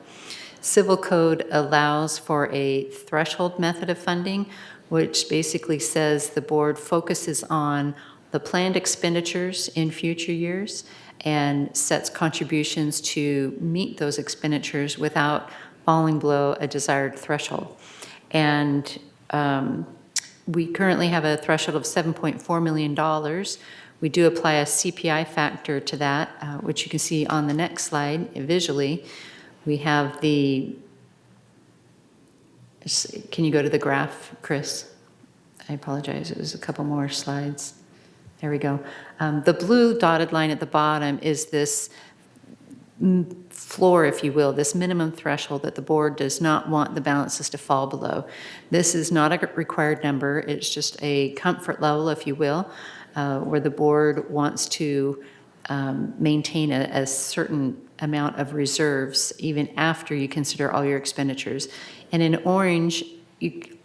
S9: Civil Code allows for a threshold method of funding, which basically says the board focuses on the planned expenditures in future years and sets contributions to meet those expenditures without falling below a desired threshold. And we currently have a threshold of $7.4 million. We do apply a CPI factor to that, which you can see on the next slide visually. We have can you go to the graph, Chris? I apologize, it was a couple more slides. There we go. The blue dotted line at the bottom is this floor, if you will, this minimum threshold that the board does not want the balances to fall below. This is not a required number. It's just a comfort level, if you will, where the board wants to maintain a certain amount of reserves even after you consider all your expenditures. And in orange,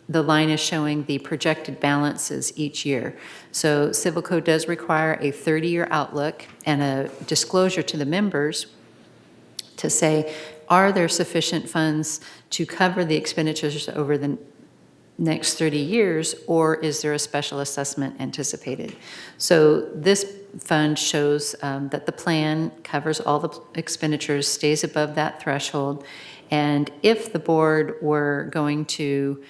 S9: the line is showing the projected balances each year. So Civil Code does require a 30-year outlook and a disclosure to the members to say, are there sufficient funds to cover the expenditures over the next 30 years, or is there a special assessment anticipated? So this fund shows that the plan covers all the expenditures, stays above that threshold, and if the board were going to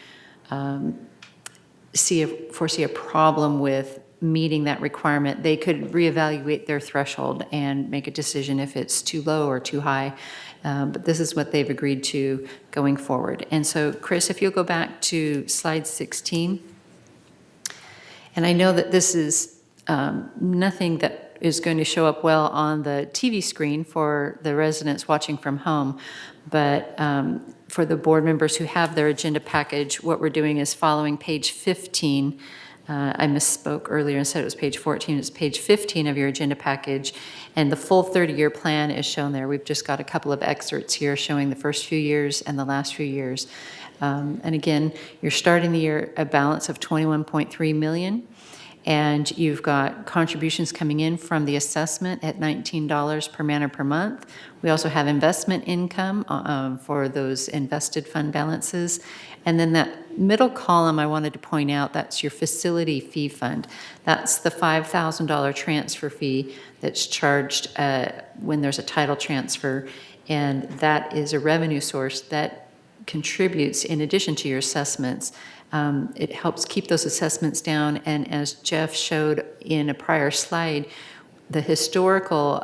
S9: foresee a problem with meeting that requirement, they could reevaluate their threshold and make a decision if it's too low or too high. But this is what they've agreed to going forward. And so, Chris, if you'll go back to slide 16. And I know that this is nothing that is going to show up well on the TV screen for the residents watching from home, but for the board members who have their agenda package, what we're doing is following page 15. I misspoke earlier and said it was page 14. It's page 15 of your agenda package, and the full 30-year plan is shown there. We've just got a couple of excerpts here showing the first few years and the last few years. And again, you're starting the year a balance of $21.3 million, and you've got contributions coming in from the assessment at $19 per man or per month. We also have investment income for those invested fund balances. And then that middle column I wanted to point out, that's your facility fee fund. That's the $5,000 transfer fee that's charged when there's a title transfer. And that is a revenue source that contributes in addition to your assessments. It helps keep those assessments down. And as Jeff showed in a prior slide, the historical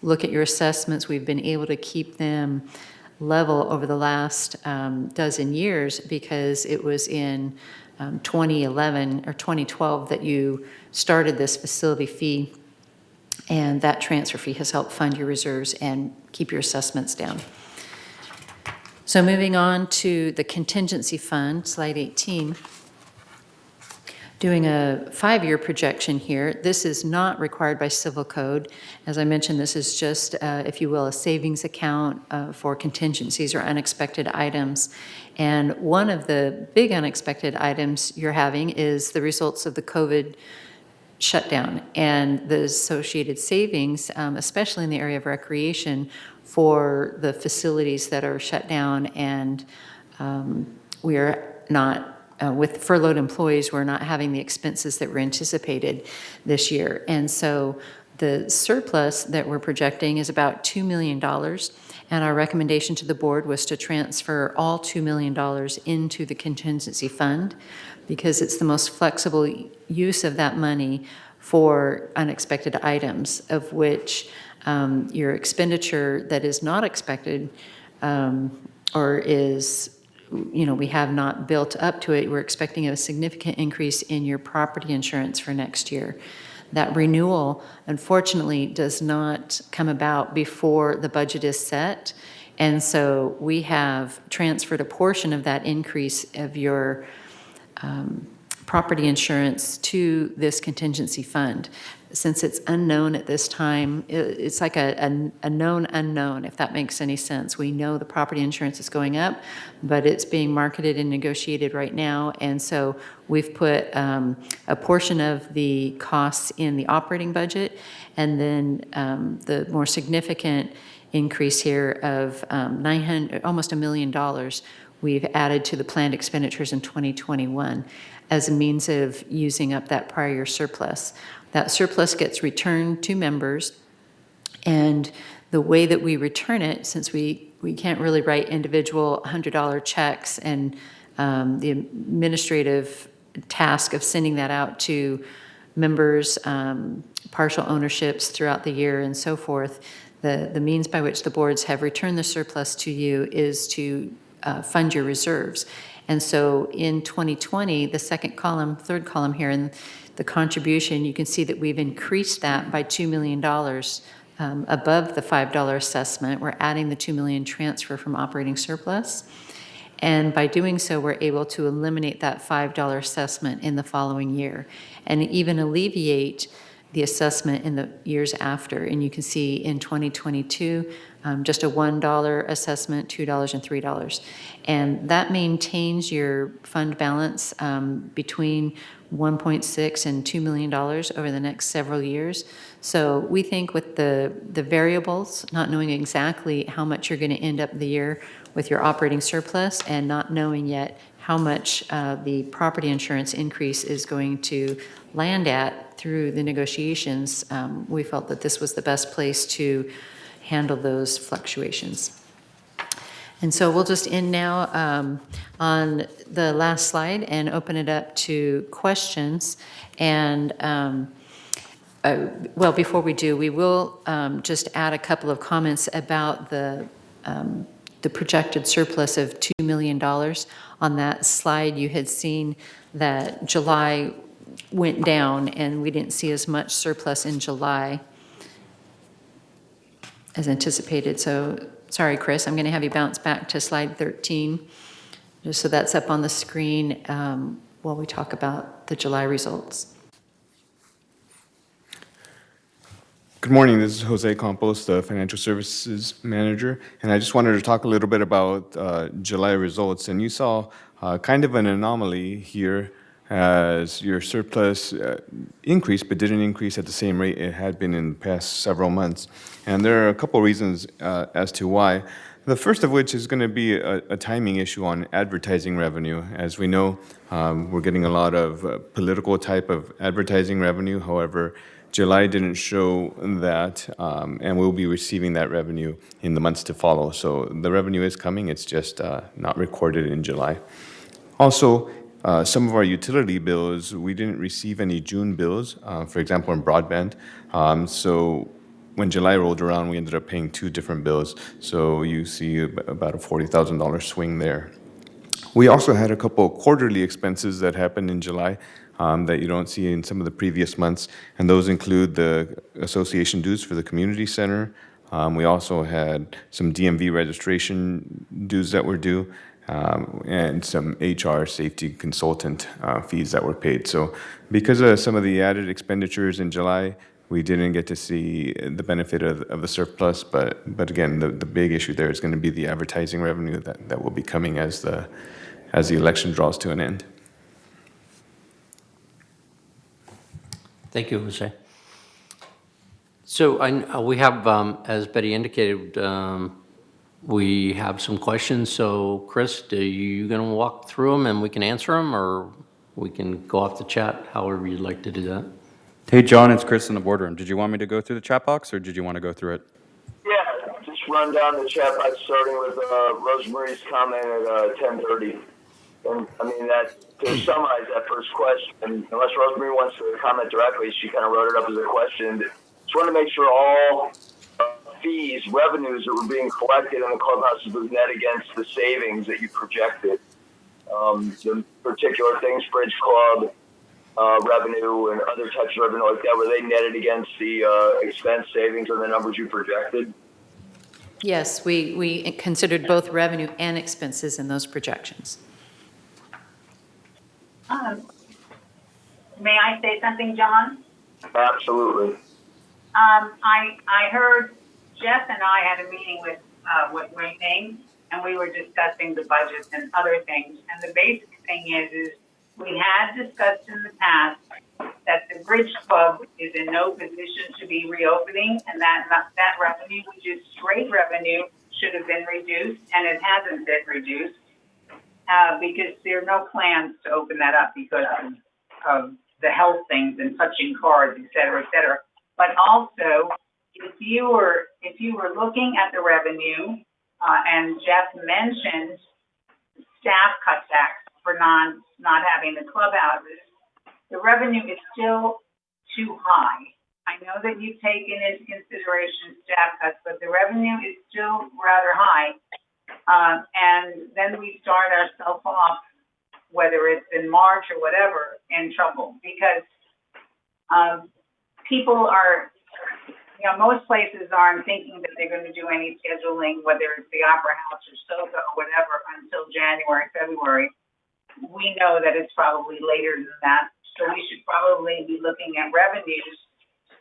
S9: look at your assessments, we've been able to keep them level over the last dozen years because it was in 2011 or 2012 that you started this facility fee, and that transfer fee has helped fund your reserves and keep your assessments down. So moving on to the contingency fund, slide 18. Doing a 5-year projection here. This is not required by Civil Code. As I mentioned, this is just, if you will, a savings account for contingencies or unexpected items. And one of the big unexpected items you're having is the results of the COVID shutdown and the associated savings, especially in the area of recreation, for the facilities that are shut down, and we are not with furloughed employees, we're not having the expenses that were anticipated this year. And so the surplus that we're projecting is about $2 million. And our recommendation to the board was to transfer all $2 million into the contingency fund because it's the most flexible use of that money for unexpected items, of which your expenditure that is not expected or is, we have not built up to it. We're expecting a significant increase in your property insurance for next year. That renewal, unfortunately, does not come about before the budget is set. And so we have transferred a portion of that increase of your property insurance to this contingency fund. since it's unknown at this time, it's like a known unknown, if that makes any sense. We know the property insurance is going up, but it's being marketed and negotiated right now. And so we've put a portion of the costs in the operating budget, and then the more significant increase here of almost $1 million we've added to the planned expenditures in 2021 as a means of using up that prior year surplus. That surplus gets returned to members, and the way that we return it, since we can't really write individual $100 checks, and the administrative task of sending that out to members, partial ownerships throughout the year and so forth, the means by which the boards have returned the surplus to you is to fund your reserves. And so in 2020, the third column here in the contribution, you can see that we've increased that by $2 million above the $5 assessment. We're adding the $2 million transfer from operating surplus. And by doing so, we're able to eliminate that $5 assessment in the following year and even alleviate the assessment in the years after. And you can see in 2022, just a $1 assessment, $2 and $3. And that maintains your fund balance between $1.6 and $2 million over the next several years. So we think with the variables, not knowing exactly how much you're going to end up the year with your operating surplus and not knowing yet how much the property insurance increase is going to land at through the negotiations, we felt that this was the best place to handle those fluctuations. And so we'll just end now on the last slide and open it up to questions. And well, before we do, we will just add a couple of comments about the projected surplus of $2 million. On that slide, you had seen that July went down, and we didn't see as much surplus in July as anticipated. So, sorry, Chris, I'm going to have you bounce back to slide 13, just so that's up on the screen while we talk about the July results.
S10: Good morning, this is Jose Campos, the Financial Services Manager, and I just wanted to talk a little bit about July results. And you saw kind of an anomaly here as your surplus increased, but didn't increase at the same rate it had been in the past several months. And there are a couple reasons as to why. The first of which is going to be a timing issue on advertising revenue. As we know, we're getting a lot of political type of advertising revenue. However, July didn't show that, and we'll be receiving that revenue in the months to follow. So the revenue is coming, it's just not recorded in July. Also, some of our utility bills, we didn't receive any June bills, for example, in broadband. So when July rolled around, we ended up paying 2 different bills. So you see about a $40,000 swing there. We also had a couple of quarterly expenses that happened in July that you don't see in some of the previous months, and those include the association dues for the community center. We also had some DMV registration dues that were due, and some HR safety consultant fees that were paid. So because of some of the added expenditures in July, we didn't get to see the benefit of the surplus, but again, the big issue there is going to be the advertising revenue that will be coming as the election draws to an end.
S6: Thank you, Jose. So we have, as Betty indicated, we have some questions. So Chris, are you going to walk through them and we can answer them, or we can go off the chat, however you'd like to do that?
S3: Hey, John, it's Chris in the boardroom. Did you want me to go through the chat box, or did you want to go through it?
S1: Yeah, just run down the chat box, starting with Rosemary's comment at 10:30. And I mean, to summarize that first question, unless Rosemary wants to comment directly, she kind of wrote it up as a question. Just want to make sure all fees, revenues that were being collected in the clubhouses was net against the savings that you projected. The particular things, Bridge Club, revenue and other types of revenue like that, were they netted against the expense savings or the numbers you projected?
S9: Yes, we considered both revenue and expenses in those projections.
S11: May I say something, John?
S1: Absolutely.
S11: I heard Jeff and I had a meeting with Wayne Name, and we were discussing the budgets and other things. And the basic thing is we had discussed in the past that the Bridge Club is in no position to be reopening, and that revenue, which is straight revenue, should have been reduced, and it hasn't been reduced because there are no plans to open that up because of the health things and touching cards, et cetera, et cetera. But also, if you were looking at the revenue, and Jeff mentioned staff cutbacks for not having the clubhouses, the revenue is still too high. I know that you've taken into consideration staff cuts, but the revenue is still rather high. And then we start ourselves off, whether it's in March or whatever, in trouble because people are, most places aren't thinking that they're going to do any scheduling, whether it's the Opera House or Soho or whatever, until January, February. We know that it's probably later than that. So we should probably be looking at revenues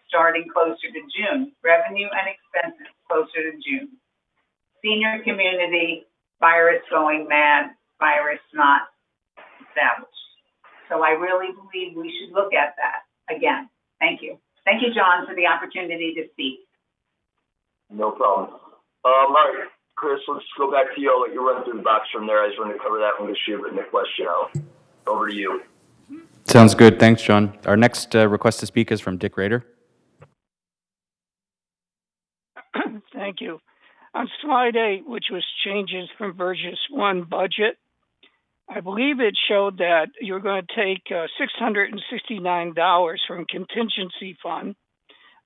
S11: starting closer to June. Revenue and expenses closer to June. Senior community, virus going mad, virus not established. So I really believe we should look at that again. Thank you. Thank you, John, for the opportunity to speak.
S1: No problem. All right, Chris, let's go back to you. I'll let you run through the box from there. I just want to cover that one because you've written the question out. Over to you.
S3: Sounds good. Thanks, John. Our next request to speak is from Dick Rader.
S12: Thank you. On slide 8, which was changes from Burgess 1 budget, I believe it showed that you're going to take $669 from contingency fund.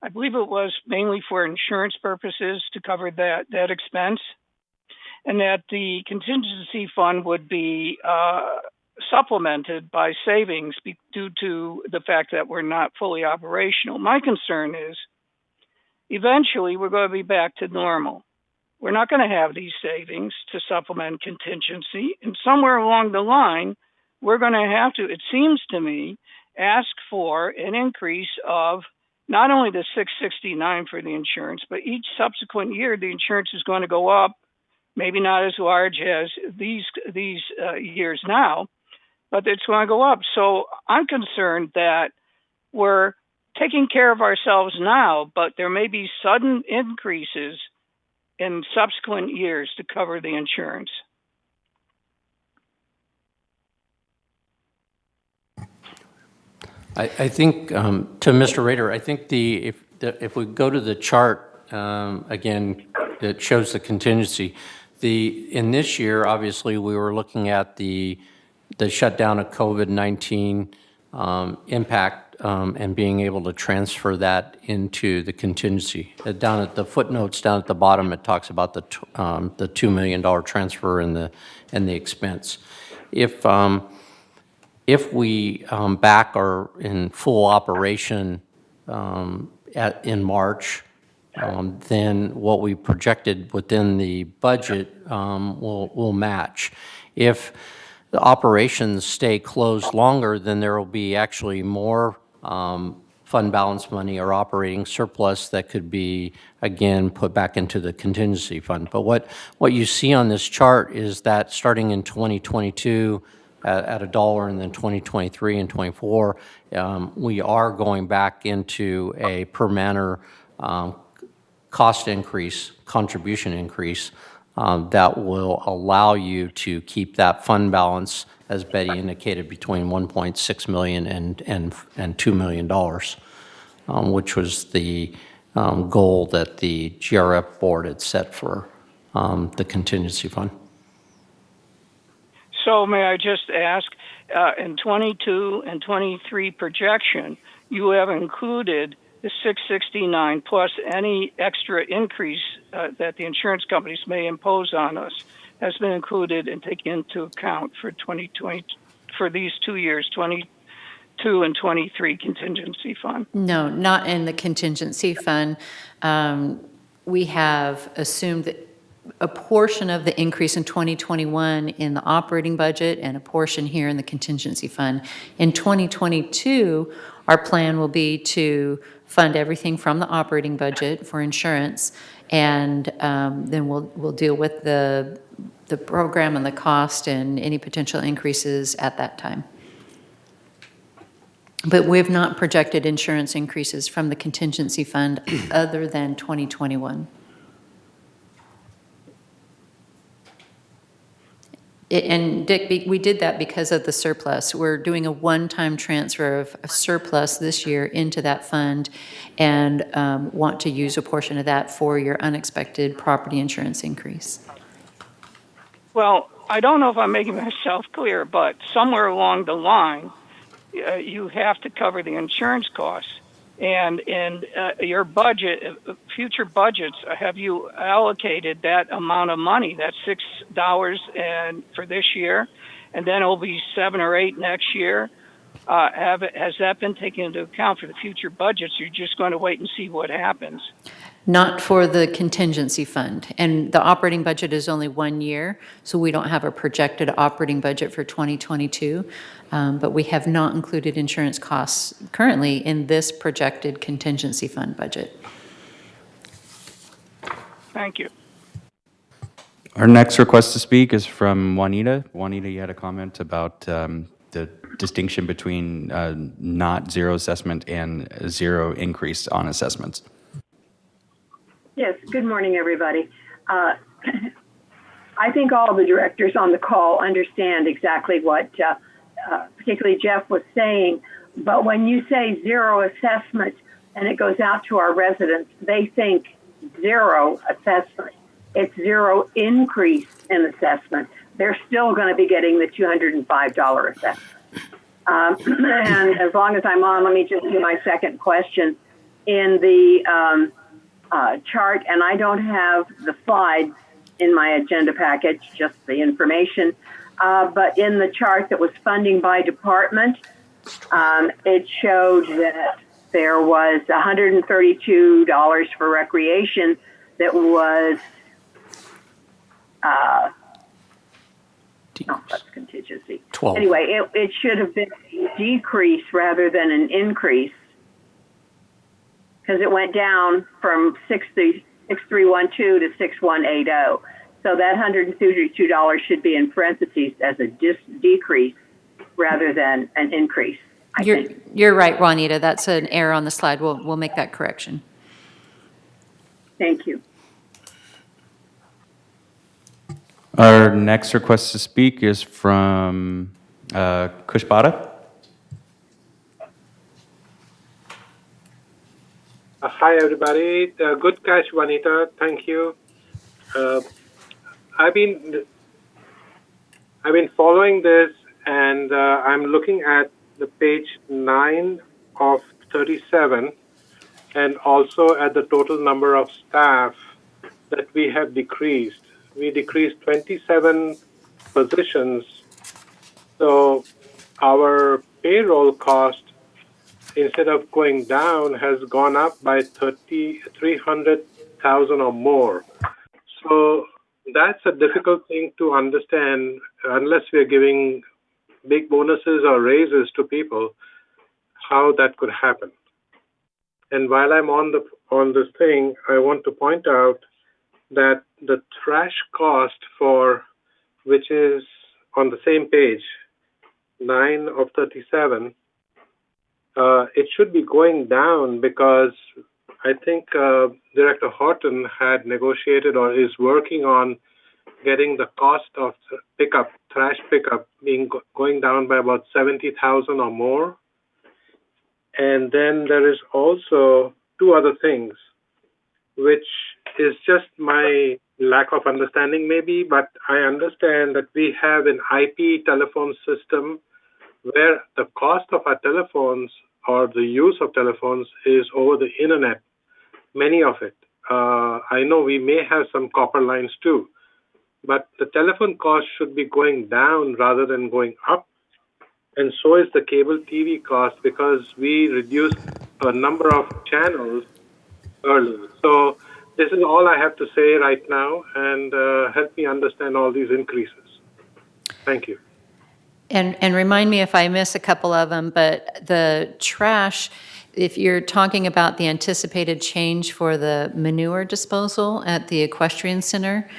S12: I believe it was mainly for insurance purposes to cover that expense, and that the contingency fund would be supplemented by savings due to the fact that we're not fully operational. My concern is eventually we're going to be back to normal. We're not going to have these savings to supplement contingency. And somewhere along the line, we're going to have to, it seems to me, ask for an increase of not only the $669 for the insurance, but each subsequent year, the insurance is going to go up, maybe not as large as these years now, but it's going to go up. So I'm concerned that we're taking care of ourselves now, but there may be sudden increases in subsequent years to cover the insurance.
S6: I think, to Mr. Rader, I think if we go to the chart, again, that shows the contingency, in this year, obviously, we were looking at the shutdown of COVID-19 impact and being able to transfer that into the contingency. Down at the footnotes down at the bottom, it talks about the $2 million transfer and the expense. If we back are in full operation in March, then what we projected within the budget will match. If the operations stay closed longer, then there will be actually more fund balance money or operating surplus that could be, again, put back into the contingency fund. But what you see on this chart is that starting in 2022 at $1, and then 2023 and 24, we are going back into a per manner cost increase, contribution increase, that will allow you to keep that fund balance, as Betty indicated, between $1.6 million and $2 million, which was the goal that the GRF board had set for the contingency fund.
S12: So may I just ask, in 22 and 23 projection, you have included the $669 plus any extra increase that the insurance companies may impose on us has been included and taken into account for 2020 for these 2 years, 22 and 23 contingency fund?
S9: No, not in the contingency fund. We have assumed that a portion of the increase in 2021 in the operating budget and a portion here in the contingency fund. In 2022, our plan will be to fund everything from the operating budget for insurance, and then we'll deal with the program and the cost and any potential increases at that time. But we have not projected insurance increases from the contingency fund other than 2021. And Dick, we did that because of the surplus. We're doing a one-time transfer of surplus this year into that fund and want to use a portion of that for your unexpected property insurance increase.
S12: Well, I don't know if I'm making myself clear, but somewhere along the line, you have to cover the insurance costs. And in your budget, future budgets, have you allocated that amount of money, that $6 and for this year, and then it'll be 7 or 8 next year? Has that been taken into account for the future budgets? You're just going to wait and see what happens?
S9: Not for the contingency fund. And the operating budget is only 1 year, so we don't have a projected operating budget for 2022. But we have not included insurance costs currently in this projected contingency fund budget.
S12: Thank you.
S3: Our next request to speak is from Juanita. Juanita, you had a comment about the distinction between not zero assessment and zero increase on assessments.
S13: Yes, good morning, everybody. I think all the directors on the call understand exactly what particularly Jeff was saying, but when you say zero assessment and it goes out to our residents, they think zero assessment. It's zero increase in assessment. They're still going to be getting the $205 assessment. And as long as I'm on, let me just do my second question. In the chart, and I don't have the slides in my agenda package, just the information, but in the chart that was funding by department, it showed that there was $132 for recreation that was no, that's contingency.
S6: 12.
S13: Anyway, it should have been a decrease rather than an increase, because it went down from 6312 to 6180. So that $132 should be in parentheses as a decrease rather than an increase.
S9: You're right, Juanita. That's an error on the slide. We'll make that correction.
S13: Thank you.
S3: Our next request to speak is from Kushbada.
S14: Hi, everybody. Good catch, Juanita. Thank you. I've been following this, and I'm looking at the page 9 of 37, and also at the total number of staff that we have decreased. We decreased 27 positions, so our payroll cost, instead of going down, has gone up by 300,000 or more. So that's a difficult thing to understand unless we are giving big bonuses or raises to people, how that could happen. And while I'm on this thing, I want to point out that the trash cost which is on the same page, 9 of 37, it should be going down because I think Director Horton had negotiated or is working on getting the cost of trash pickup going down by about 70,000 or more. And then there is also 2 other things, which is just my lack of understanding maybe, but I understand that we have an IP telephone system where the cost of our telephones or the use of telephones is over the internet, many of it. I know we may have some copper lines too, but the telephone cost should be going down rather than going up. And so is the cable TV cost because we reduced a number of channels early. So this is all I have to say right now, and help me understand all these increases. Thank you.
S9: And remind me if I miss a couple of them, but the trash, if you're talking about the anticipated change for the manure disposal at the equestrian center,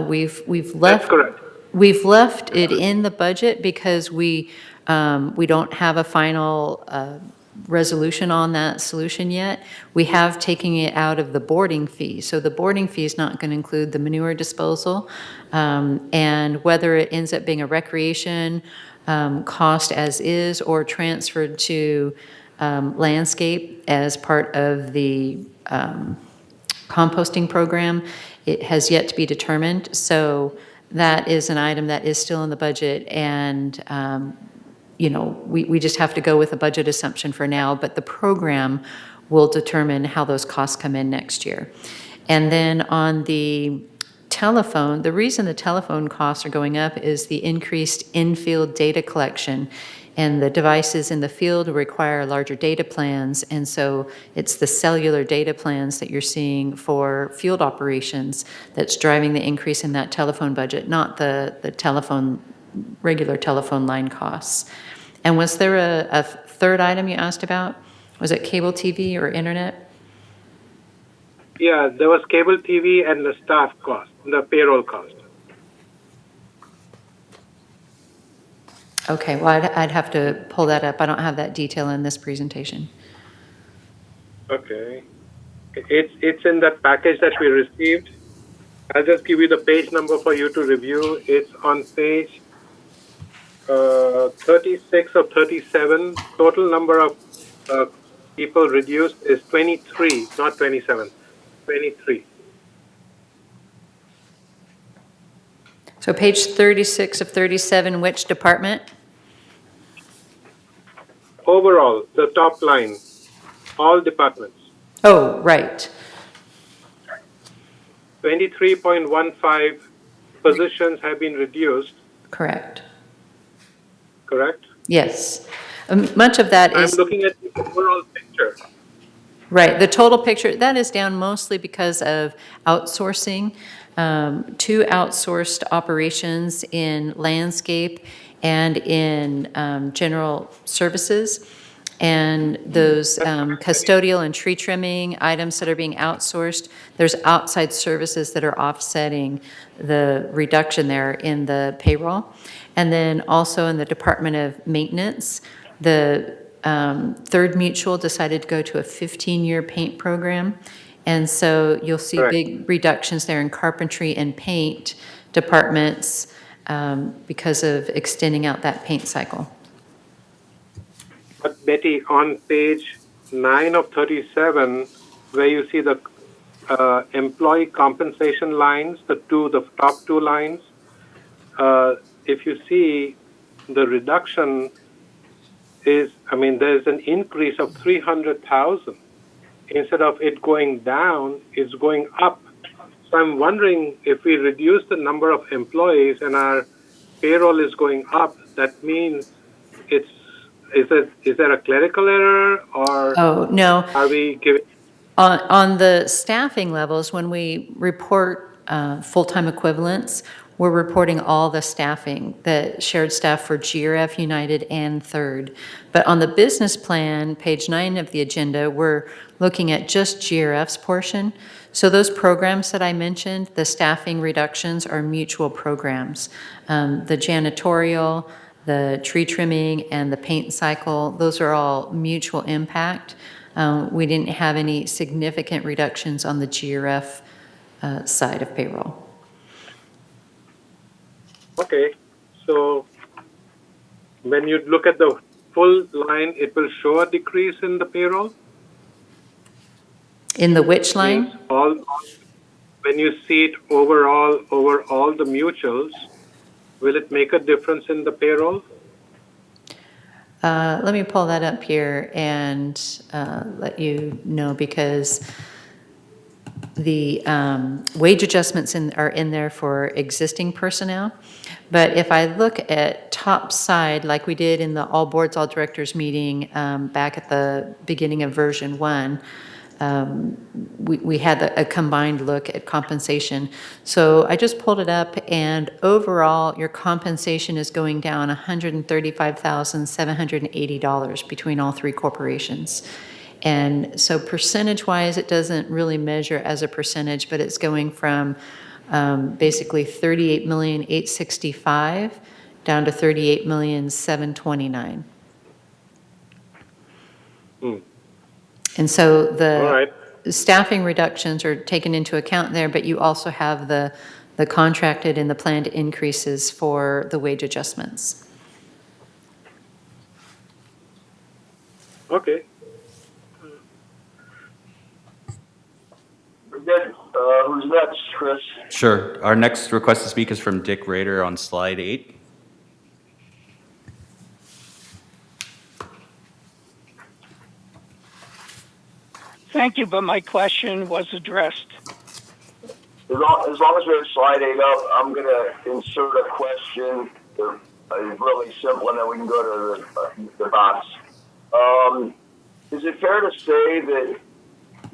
S9: we've left.
S14: That's correct.
S9: We've left it in the budget because we don't have a final resolution on that solution yet. We have taken it out of the boarding fee. So the boarding fee is not going to include the manure disposal. And whether it ends up being a recreation cost as is or transferred to landscape as part of the composting program, it has yet to be determined. So that is an item that is still in the budget, and we just have to go with a budget assumption for now, but the program will determine how those costs come in next year. And then on the telephone, the reason the telephone costs are going up is the increased in-field data collection, and the devices in the field require larger data plans, and so it's the cellular data plans that you're seeing for field operations that's driving the increase in that telephone budget, not the regular telephone line costs. And was there a third item you asked about? Was it cable TV or internet?
S14: Yeah, there was cable TV and the staff cost, the payroll cost.
S9: Okay, well, I'd have to pull that up. I don't have that detail in this presentation.
S14: Okay. It's in that package that we received. I'll just give you the page number for you to review. It's on page 36 of 37. Total number of people reduced is 23, not 27, 23.
S9: So page 36 of 37, which department?
S14: Overall, the top line, all departments.
S9: Oh, right.
S14: 23.15 positions have been reduced.
S9: Correct.
S14: Correct?
S9: Yes. Much of that is...
S14: I'm looking at the overall picture.
S9: Right. The total picture, that is down mostly because of outsourcing. 2 outsourced operations in landscape and in general services. And those custodial and tree trimming items that are being outsourced, there's outside services that are offsetting the reduction there in the payroll. And then also in the Department of Maintenance, the Third Mutual decided to go to a 15-year paint program. And so you'll see big reductions there in carpentry and paint departments because of extending out that paint cycle.
S14: But Betty, on page 9 of 37, where you see the employee compensation lines, the top 2 lines, if you see the reduction is, there's an increase of 300,000. Instead of it going down, it's going up. So I'm wondering if we reduce the number of employees and our payroll is going up, that means is there a clerical error, or are we giving?
S9: On the staffing levels, when we report full-time equivalents, we're reporting all the staffing, the shared staff for GRF, United, and Third. But on the business plan, page 9 of the agenda, we're looking at just GRF's portion. So those programs that I mentioned, the staffing reductions are mutual programs. The janitorial, the tree trimming, and the paint cycle, those are all mutual impact. We didn't have any significant reductions on the GRF side of payroll.
S14: Okay, so when you look at the full line, it will show a decrease in the payroll?
S9: In the which line?
S14: When you see it overall over all the mutuals, will it make a difference in the payroll?
S9: Let me pull that up here and let you know, because the wage adjustments are in there for existing personnel. But if I look at top side, like we did in the all boards, all directors meeting back at the beginning of version 1, we had a combined look at compensation. So I just pulled it up, and overall, your compensation is going down $135,780 between all three corporations. And so percentage-wise, it doesn't really measure as a percentage, but it's going from basically $38,865,000 down to $38,729,000. And so the staffing reductions are taken into account there, but you also have the contracted and the planned increases for the wage adjustments.
S14: Okay.
S1: Good. Who's next, Chris?
S3: Sure. Our next request to speak is from Dick Rader on slide 8.
S12: Thank you, but my question was addressed.
S1: As long as we have slide 8 up, I'm going to insert a question, a really simple, and then we can go to the box. Is it fair to say that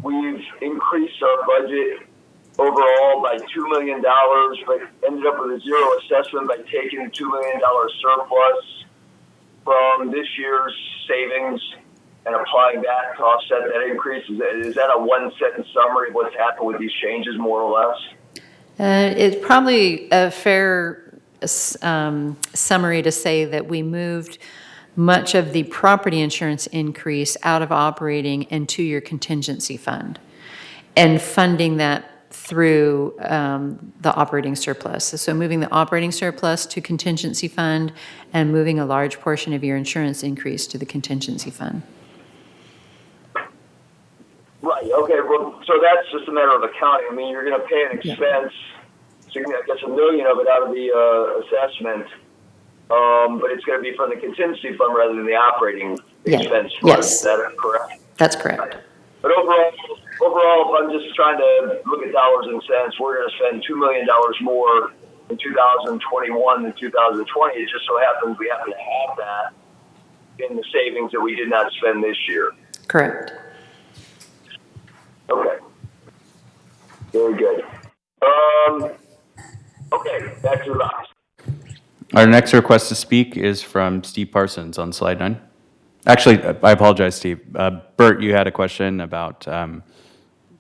S1: we've increased our budget overall by $2 million, but ended up with a zero assessment by taking a $2 million surplus from this year's savings and applying that to offset that increase? Is that a one-sentence summary of what's happened with these changes, more or less?
S9: It's probably a fair summary to say that we moved much of the property insurance increase out of operating into your contingency fund and funding that through the operating surplus. So moving the operating surplus to contingency fund and moving a large portion of your insurance increase to the contingency fund.
S1: Right, okay, well, so that's just a matter of accounting. I mean, you're going to pay an expense, so you're going to get $1 million of it out of the assessment, but it's going to be from the contingency fund rather than the operating expense fund.
S9: Yes.
S1: Is that correct?
S9: That's correct.
S1: But overall, if I'm just trying to look at dollars and cents, we're going to spend $2 million more in 2021 than 2020. It just so happens we happen to have that in the savings that we did not spend this year.
S9: Correct.
S1: Okay. Very good. Okay, back to the box.
S3: Our next request to speak is from Steve Parsons on slide 9. Actually, I apologize, Steve. Bert, you had a question about,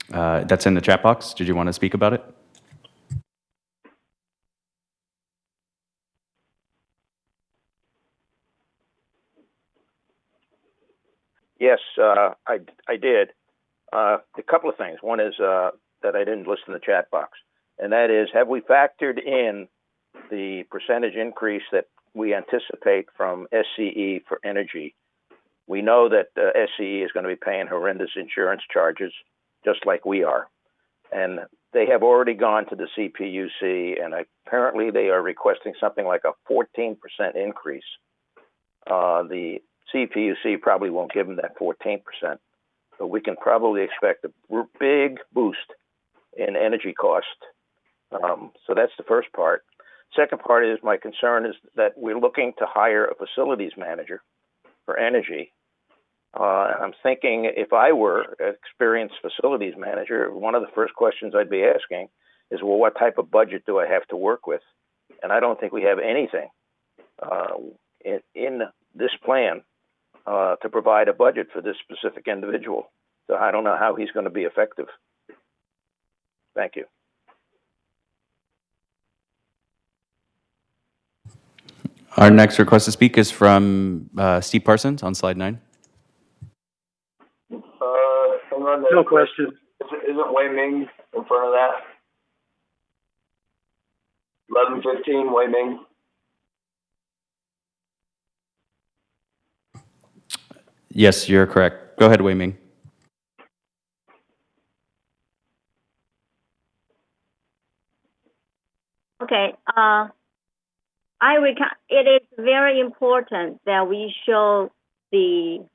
S3: that's in the chat box. Did you want to speak about it?
S4: Yes, I did. A couple of things. One is that I didn't list in the chat box, and that is, have we factored in the percentage increase that we anticipate from SCE for energy? We know that SCE is going to be paying horrendous insurance charges, just like we are. And they have already gone to the CPUC, and apparently they are requesting something like a 14% increase. The CPUC probably won't give them that 14%, but we can probably expect a big boost in energy cost. So that's the first part. Second part is, my concern is that we're looking to hire a facilities manager for energy. I'm thinking, if I were an experienced facilities manager, one of the first questions I'd be asking is, well, what type of budget do I have to work with? And I don't think we have anything in this plan to provide a budget for this specific individual. So I don't know how he's going to be effective. Thank you.
S3: Our next request to speak is from Steve Parsons on slide 9.
S1: Hang on.
S14: No question.
S1: Isn't Wei Ming in front of that? 11:15, Wei Ming.
S3: Yes, you're correct. Go ahead, Wei Ming.
S15: Okay. It is very important that we show the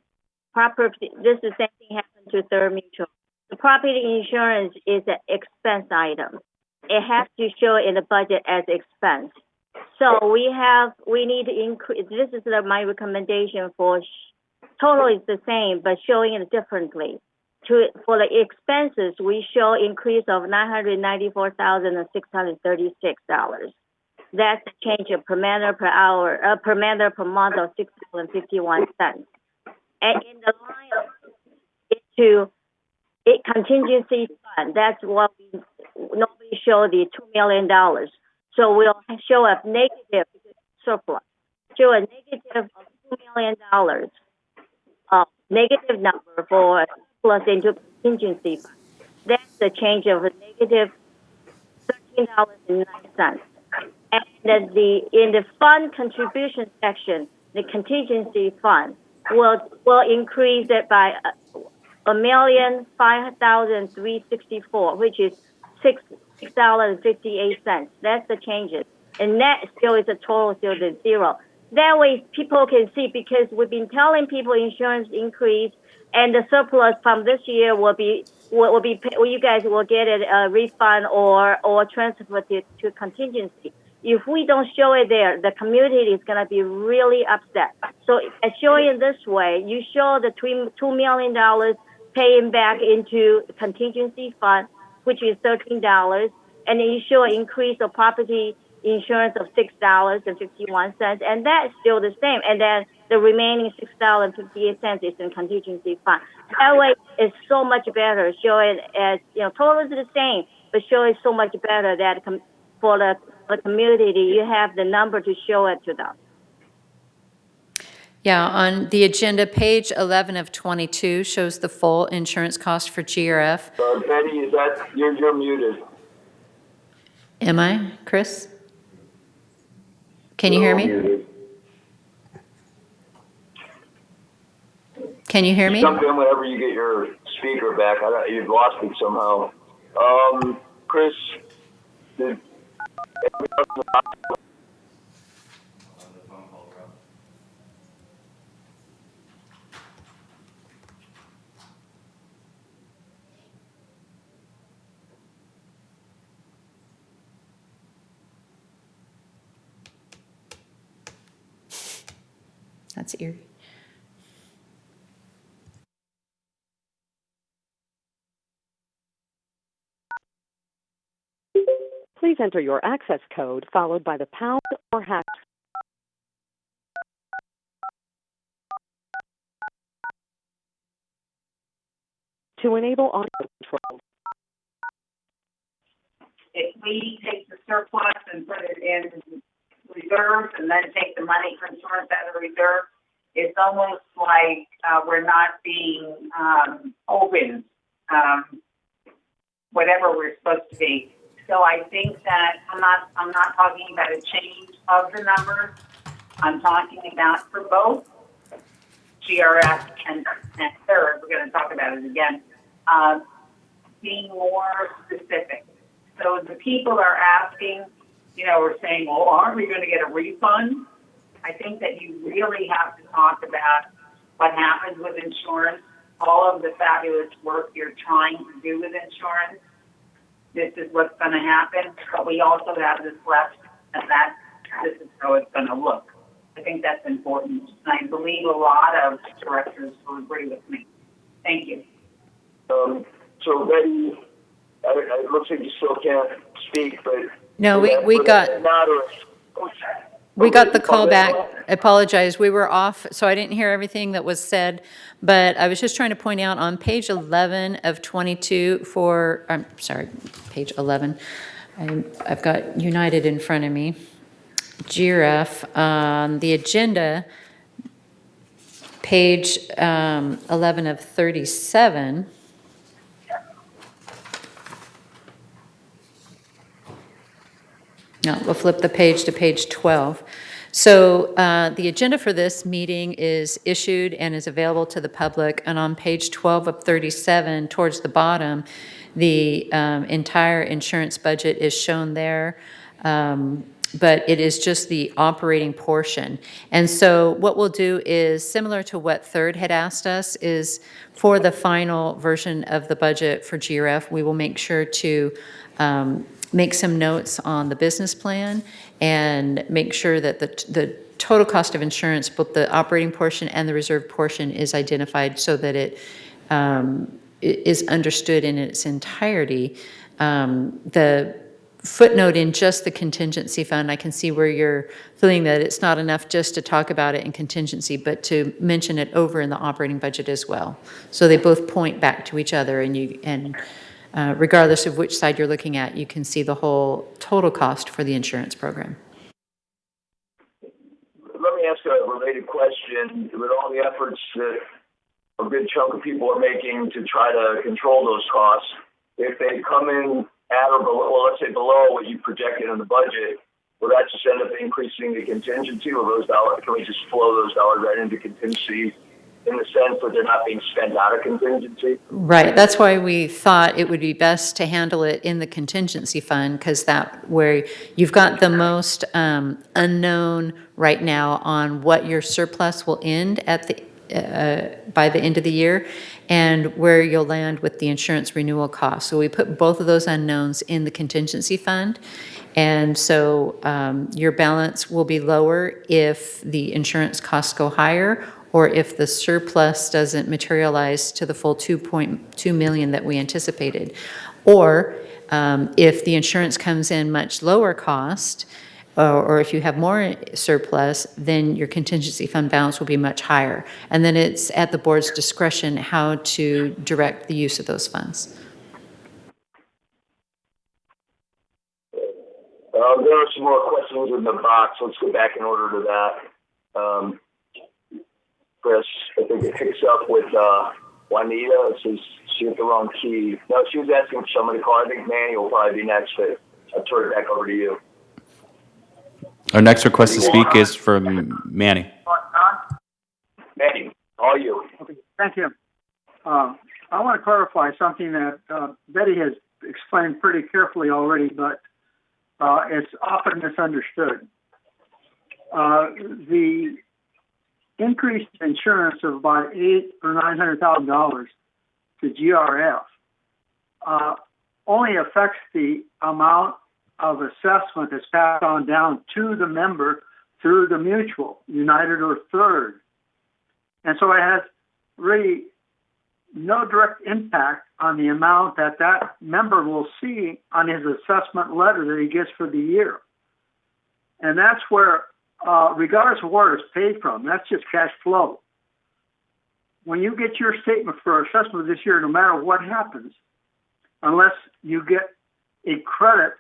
S15: property. This is the same thing happened to Third Mutual. The property insurance is an expense item. It has to show in the budget as expense. So we need to increase. This is my recommendation for total is the same, but showing it differently for the expenses, we show increase of $994,636. That's a change of per matter per hour, per matter per month of $6.51. And in the line of contingency fund, that's what we normally show the $2 million. So we'll show a negative surplus, show a negative of $2 million, negative number for surplus into contingency fund. That's the change of a negative $13.09. And then in the fund contribution section, the contingency fund will increase it by $1,005,364, which is $6.58. That's the changes. And that still is a total still is zero. That way people can see, because we've been telling people insurance increase and the surplus from this year will be you guys will get a refund or transfer it to contingency. If we don't show it there, the community is going to be really upset. So showing this way, you show the $2 million paying back into contingency fund, which is $13, and then you show an increase of property insurance of $6.51, and that's still the same. And then the remaining $6.58 is in contingency fund. That way, it's so much better. Show it as total is the same, but show it so much better that for the community, you have the number to show it to them.
S9: Yeah, on the agenda, page 11 of 22 shows the full insurance cost for GRF.
S1: Betty, is that you're muted?
S9: Am I, Chris? Can you hear me?
S1: Muted.
S9: Can you hear me?
S1: Jump in whenever you get your speaker back. You've lost me somehow. Chris,
S9: That's eerie.
S16: Please enter your access code followed by the pound or hash. To enable audio control.
S11: If we take the surplus and put it in reserves and then take the money for insurance out of reserve, it's almost like we're not being open, whatever we're supposed to be. So I think that I'm not talking about a change of the numbers. I'm talking about for both GRF and third, we're going to talk about it again, being more specific. So the people are asking, we're saying, well, aren't we going to get a refund? I think that you really have to talk about what happens with insurance, all of the fabulous work you're trying to do with insurance. This is what's going to happen, but we also have this left, and this is how it's going to look. I think that's important. And I believe a lot of directors will agree with me. Thank you.
S1: So Betty, it looks like you still can't speak, but
S9: no, we got the call back. I apologize. We were off, so I didn't hear everything that was said, but I was just trying to point out on page 11 of 22 page 11. I've got United in front of me. GRF, the agenda, page 11 of 37. No, we'll flip the page to page 12. So the agenda for this meeting is issued and is available to the public. And on page 12 of 37, towards the bottom, the entire insurance budget is shown there. But it is just the operating portion. And so what we'll do is similar to what Third had asked us is for the final version of the budget for GRF, we will make sure to make some notes on the business plan and make sure that the total cost of insurance, both the operating portion and the reserve portion, is identified so that it is understood in its entirety. The footnote in just the contingency fund, I can see where you're feeling that it's not enough just to talk about it in contingency, but to mention it over in the operating budget as well. So they both point back to each other, and regardless of which side you're looking at, you can see the whole total cost for the insurance program.
S1: Let me ask a related question. With all the efforts that a good chunk of people are making to try to control those costs, if they come in at or below, well, let's say below what you projected in the budget, will that just end up increasing the contingency, or those dollars, can we just flow those dollars right into contingency in the sense that they're not being spent out of contingency?
S9: Right. That's why we thought it would be best to handle it in the contingency fund, because that where you've got the most unknown right now on what your surplus will end at the by the end of the year, and where you'll land with the insurance renewal cost. So we put both of those unknowns in the contingency fund. And so your balance will be lower if the insurance costs go higher, or if the surplus doesn't materialize to the full 2.2 million that we anticipated. Or if the insurance comes in much lower cost, or if you have more surplus, then your contingency fund balance will be much higher. And then it's at the board's discretion how to direct the use of those funds.
S1: There are some more questions in the box. Let's go back in order to that. Chris, I think it picks up with Juanita. It says she hit the wrong key. No, she was asking for somebody to call. I think Manny will probably be next, but I'll turn it back over to you.
S3: Our next request to speak is from Manny.
S1: Manny, all you.
S17: Okay, thank you. I want to clarify something that Betty has explained pretty carefully already, but it's often misunderstood. The increased insurance of about $800,000 or $900,000 to GRF only affects the amount of assessment that's passed on down to the member through the mutual, United or Third. And so it has really no direct impact on the amount that that member will see on his assessment letter that he gets for the year. And that's where, regardless of where it's paid from, that's just cash flow. When you get your statement for assessment this year, no matter what happens, unless you get a credit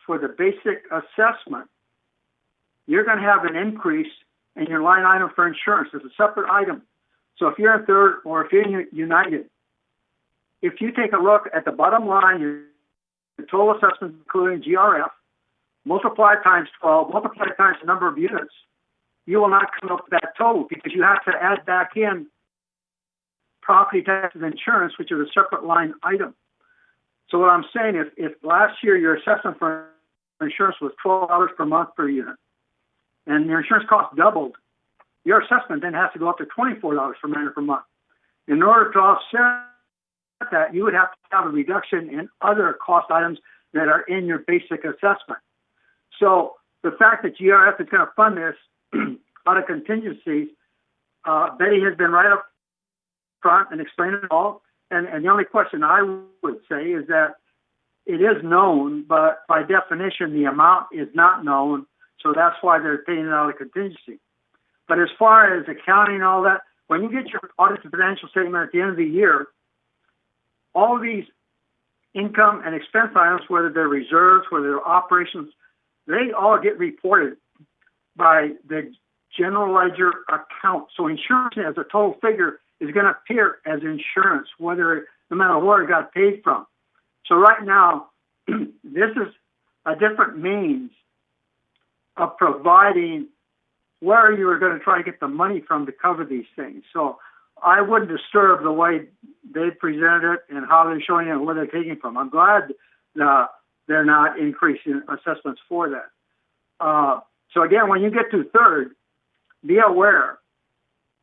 S17: for the basic assessment, you're going to have an increase in your line item for insurance. It's a separate item. So if you're in Third or if you're in United, if you take a look at the bottom line, your total assessment, including GRF, multiply times 12, multiply times the number of units, you will not come up with that total because you have to add back in property taxes and insurance, which is a separate line item. So what I'm saying, if last year your assessment for insurance was $12 per month per unit, and your insurance cost doubled, your assessment then has to go up to $24 per unit per month. In order to offset that, you would have to have a reduction in other cost items that are in your basic assessment. So the fact that GRF is going to fund this out of contingencies, Betty has been right up front and explained it all. And the only question I would say is that it is known, but by definition, the amount is not known. So that's why they're paying it out of contingency. But as far as accounting and all that, when you get your audited financial statement at the end of the year, all of these income and expense items, whether they're reserves, whether they're operations, they all get reported by the general ledger account. So insurance as a total figure is going to appear as insurance, no matter where it got paid from. So right now, this is a different means of providing where you are going to try to get the money from to cover these things. So I wouldn't disturb the way they presented it and how they're showing it and where they're taking from. I'm glad they're not increasing assessments for that. So again, when you get to Third, be aware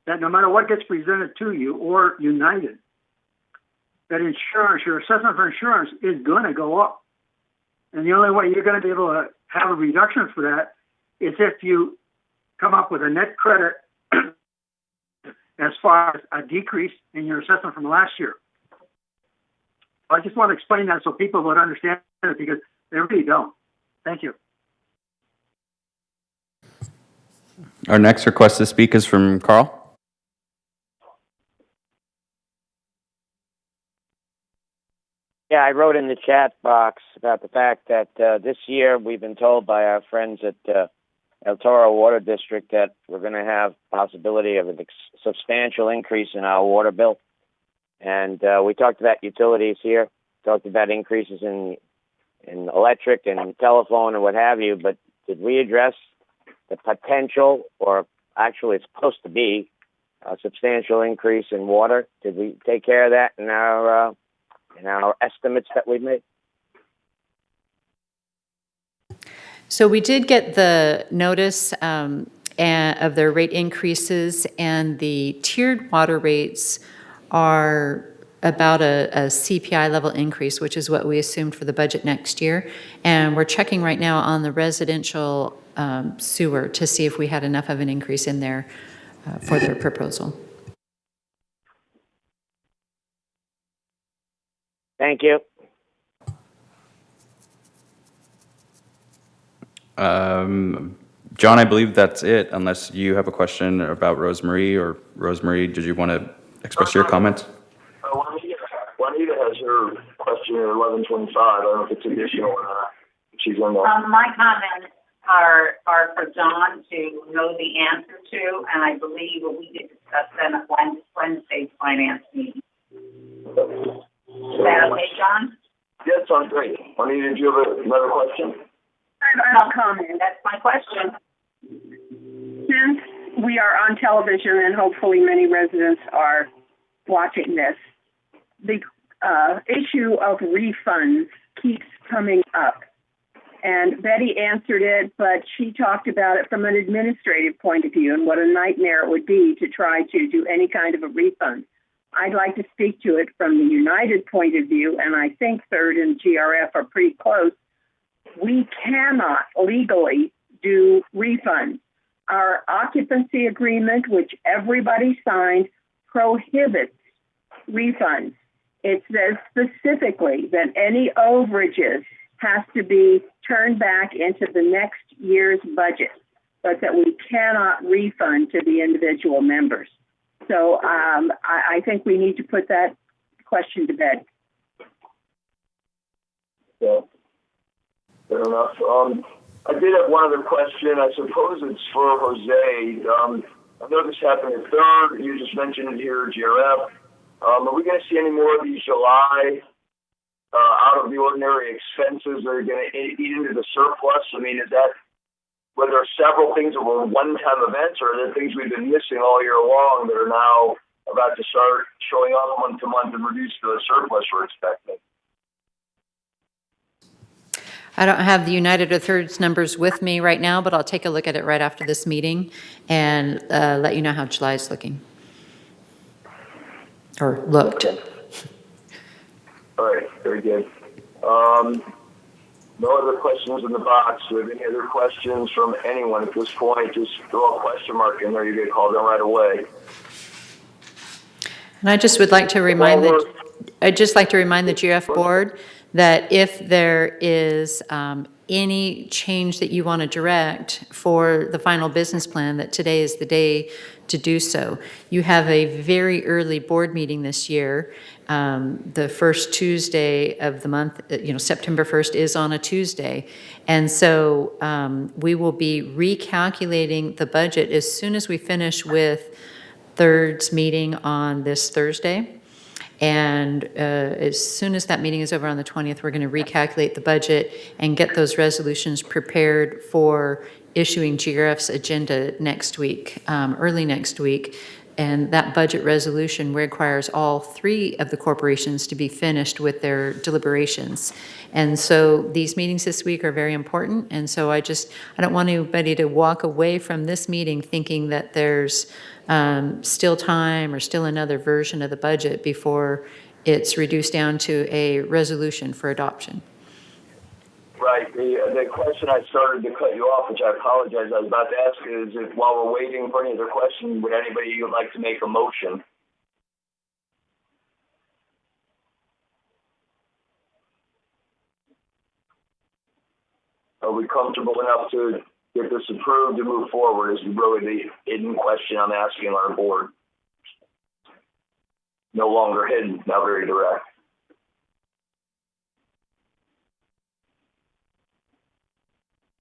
S17: that no matter what gets presented to you or United, that insurance, your assessment for insurance is going to go up. And the only way you're going to be able to have a reduction for that is if you come up with a net credit as far as a decrease in your assessment from last year. I just want to explain that so people would understand it because they really don't. Thank you.
S3: Our next request to speak is from Carl.
S4: Yeah, I wrote in the chat box about the fact that this year we've been told by our friends at El Toro Water District that we're going to have possibility of a substantial increase in our water bill. And we talked about utilities here, talked about increases in electric and telephone and what have you, but did we address the potential, or actually it's supposed to be, a substantial increase in water? Did we take care of that in our estimates that we've made?
S9: So we did get the notice of their rate increases, and the tiered water rates are about a CPI level increase, which is what we assumed for the budget next year. And we're checking right now on the residential sewer to see if we had enough of an increase in there for their proposal.
S4: Thank you.
S3: John, I believe that's it, unless you have a question about Rosemarie, or Rosemarie, did you want to express your comments?
S1: Juanita has her question at 11:25. I don't know if it's additional or not. She's on there.
S11: My comments are for John to know the answer to, and I believe we did discuss them at Wednesday's finance meeting. Is that okay, John?
S1: Yeah, sounds great. Juanita, did you have another question?
S13: I have a comment.
S11: That's my question.
S13: Since we are on television and hopefully many residents are watching this, the issue of refunds keeps coming up. And Betty answered it, but she talked about it from an administrative point of view and what a nightmare it would be to try to do any kind of a refund. I'd like to speak to it from the United point of view, and I think Third and GRF are pretty close. We cannot legally do refunds. Our occupancy agreement, which everybody signed, prohibits refunds. It says specifically that any overages has to be turned back into the next year's budget, but that we cannot refund to the individual members. So I think we need to put that question to bed.
S1: Yeah. Fair enough. I did have one other question. I suppose it's for Jose. I know this happened at Third. You just mentioned it here, GRF. Are we going to see any more of these July out of the ordinary expenses that are going to eat into the surplus? I mean, were there several things that were one-time events, or are there things we've been missing all year long that are now about to start showing up month to month and reduce the surplus we're expecting?
S9: I don't have the United or Third's numbers with me right now, but I'll take a look at it right after this meeting and let you know how July is looking. Or looked.
S1: All right, very good. No other questions in the box. Do we have any other questions from anyone at this point? Just throw a question mark in there. You get called in right away.
S9: And I just would like to remind the GRF board that if there is any change that you want to direct for the final business plan, that today is the day to do so. You have a very early board meeting this year. The first Tuesday of the month, September 1st is on a Tuesday. And so we will be recalculating the budget as soon as we finish with Third's meeting on this Thursday. And as soon as that meeting is over on the 20th, we're going to recalculate the budget and get those resolutions prepared for issuing GRF's agenda next week, early next week. And that budget resolution requires all three of the corporations to be finished with their deliberations. And so these meetings this week are very important. And so I don't want anybody to walk away from this meeting thinking that there's still time or still another version of the budget before it's reduced down to a resolution for adoption.
S1: Right. The question I started to cut you off, which I apologize, I was about to ask, is if while we're waiting for any other questions, would anybody like to make a motion? are we comfortable enough to get this approved and move forward is really the hidden question I'm asking our board. No longer hidden, now very direct.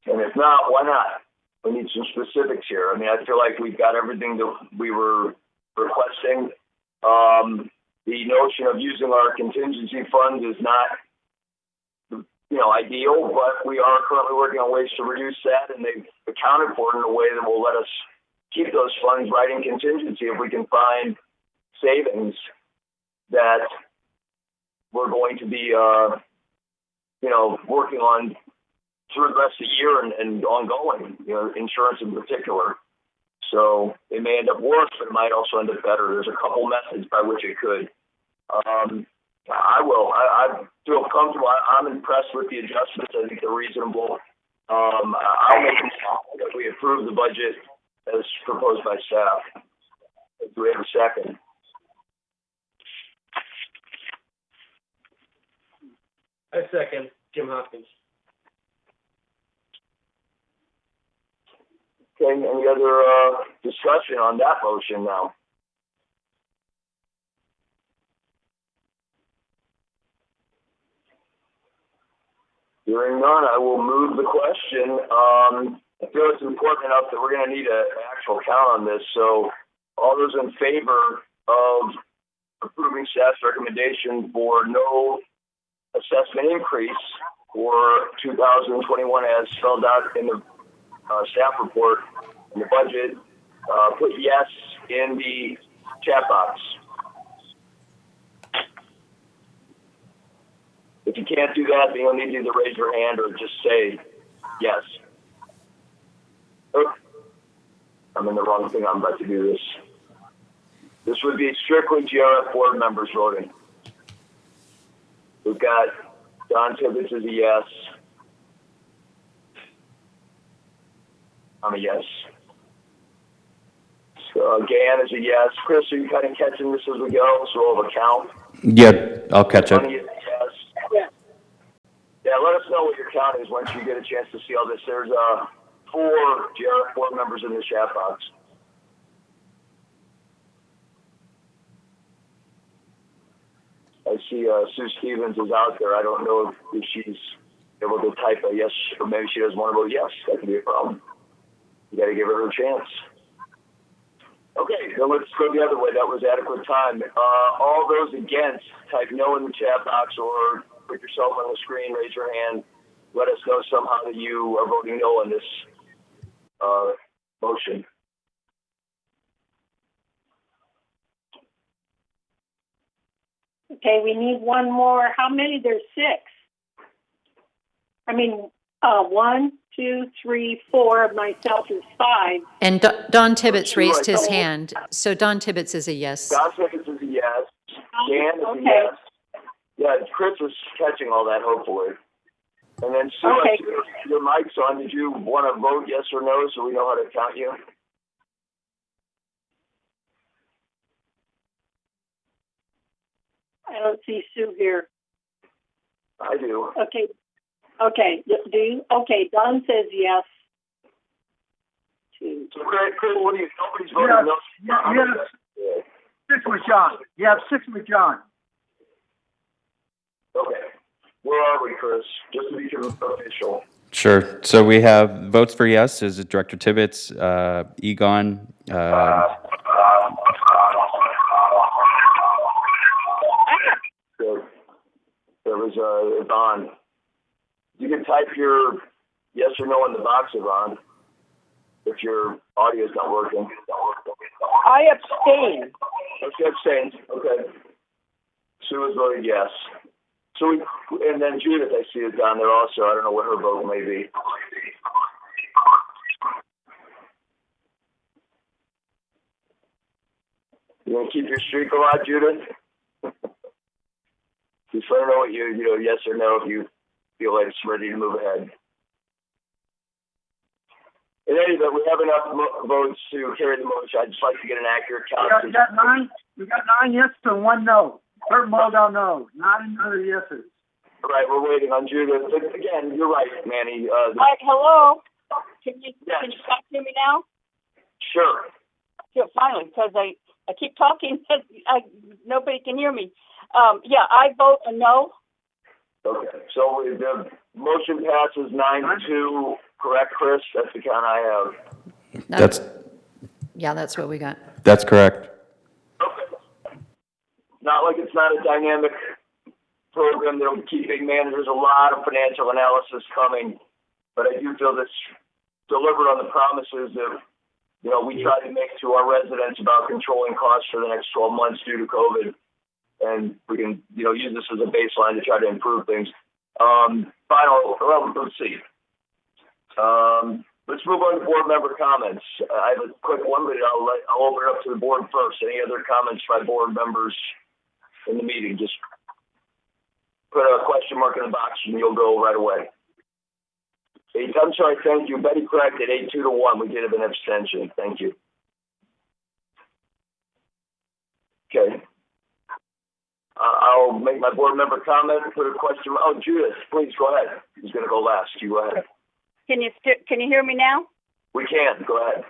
S1: And if not, why not? We need some specifics here. I mean, I feel like we've got everything that we were requesting. The notion of using our contingency fund is not, ideal, but we are currently working on ways to reduce that, and they've accounted for it in a way that will let us keep those funds right in contingency if we can find savings that we're going to be, working on through the rest of the year and ongoing, insurance in particular. So it may end up worse, but it might also end up better. There's a couple methods by which it could. I feel comfortable. I'm impressed with the adjustments. I think they're reasonable. I'll make a motion that we approve the budget as proposed by staff. Do we have a second?
S18: I second. Jim Hopkins.
S1: Okay, any other discussion on that motion now? Hearing none, I will move the question. I feel it's important enough that we're going to need an actual count on this. So all those in favor of approving staff's recommendation for no assessment increase for 2021 as spelled out in the staff report in the budget, put yes in the chat box. If you can't do that, then you'll need to either raise your hand or just say yes. Oh, I'm in the wrong thing. I'm about to do this. This would be strictly GRF board members voting. We've got Don Tibbetts is a yes. I'm a yes. So Gan is a yes. Chris, are you kind of catching this as we go? So we'll have a count.
S3: Yeah, I'll catch up.
S1: Yes. Yeah, let us know what your count is once you get a chance to see all this. There's 4 GRF board members in the chat box. I see Sue Stevens is out there. I don't know if she's able to type a yes, or maybe she doesn't want to vote yes. That could be a problem. You got to give her a chance. Okay, then let's go the other way. That was adequate time. All those against, type no in the chat box or put yourself on the screen, raise your hand. Let us know somehow that you are voting no on this motion.
S2: Okay, we need one more. How many? There's 6. I mean, 1, 2, 3, 4. Myself is 5.
S9: And Don Tibbetts raised his hand. So Don Tibbetts is a yes.
S1: Don Tibbetts is a yes. Dan is a yes. Yeah, Chris is catching all that, hopefully. And then, Sue, your mic's on. Did you want to vote yes or no so we know how to count you?
S2: I don't see Sue here.
S1: I do.
S2: Okay. Do you? Okay, Don says yes. 2.
S1: So, Chris, what do you? Nobody's voting no.
S17: Yes. 6 with John. You have 6 with John.
S1: Okay. Where are we, Chris? Just to be official.
S3: Sure. So we have votes for yes is Director Tibbetts, Egon.
S1: There was Yvonne. You can type your yes or no in the box, Yvonne, if your audio is not working.
S19: I abstain.
S1: Okay, abstained. Okay. Sue is voting yes. So and then Judith, I see, is down there also. I don't know what her vote may be. You want to keep your streak alive, Judith? Just let her know what you know, yes or no, if you feel like it's ready to move ahead. In any event, we have enough votes to carry the motion. I'd just like to get an accurate count.
S17: We got 9 yeses and 1 no. Kurt Muldown, no. 9 other yeses.
S1: Right, we're waiting on Judith. But again, you're right, Manny.
S19: Hi, hello. Can you talk to me now?
S1: Sure.
S19: Yeah, finally, because I keep talking, nobody can hear me. Yeah, I vote a no.
S1: Okay, so the motion passes 9-2, correct, Chris? That's the count I have.
S9: Yeah, that's what we got.
S3: That's correct.
S1: Not like it's not a dynamic program that'll keep big managers, a lot of financial analysis coming, but I do feel this delivered on the promises that, we tried to make to our residents about controlling costs for the next 12 months due to COVID. And we can, use this as a baseline to try to improve things. Let's see. Let's move on to board member comments. I have a quick one, but I'll open it up to the board first. Any other comments by board members in the meeting? Just put a question mark in the box and you'll go right away. I'm sorry, thank you. Betty corrected 8-2-1. We did have an abstention. Thank you. Okay. I'll make my board member comment, put a question. Oh, Judith, please go ahead. Who's going to go last? You go ahead.
S19: Can you hear me now?
S1: We can. Go ahead.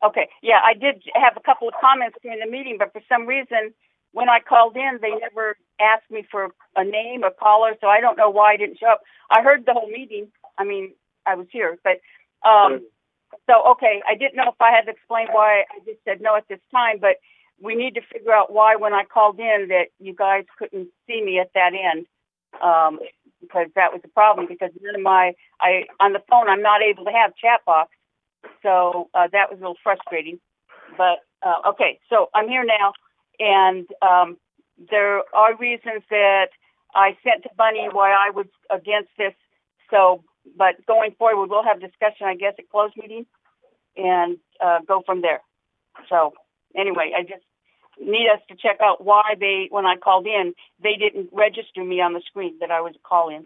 S19: Okay. Yeah, I did have a couple of comments during the meeting, but for some reason, when I called in, they never asked me for a name or caller, so I don't know why I didn't show up. I heard the whole meeting. I mean, I was here, but okay. I didn't know if I had to explain why I just said no at this time, but we need to figure out why when I called in that you guys couldn't see me at that end, because that was the problem, because none of on the phone, I'm not able to have chat box. So that was a little frustrating, but okay. So I'm here now, and there are reasons that I sent to Bunny why I was against this. So, but going forward, we'll have discussion, I guess, at closed meeting and go from there. So anyway, I just need us to check out why when I called in, they didn't register me on the screen that I was a call in.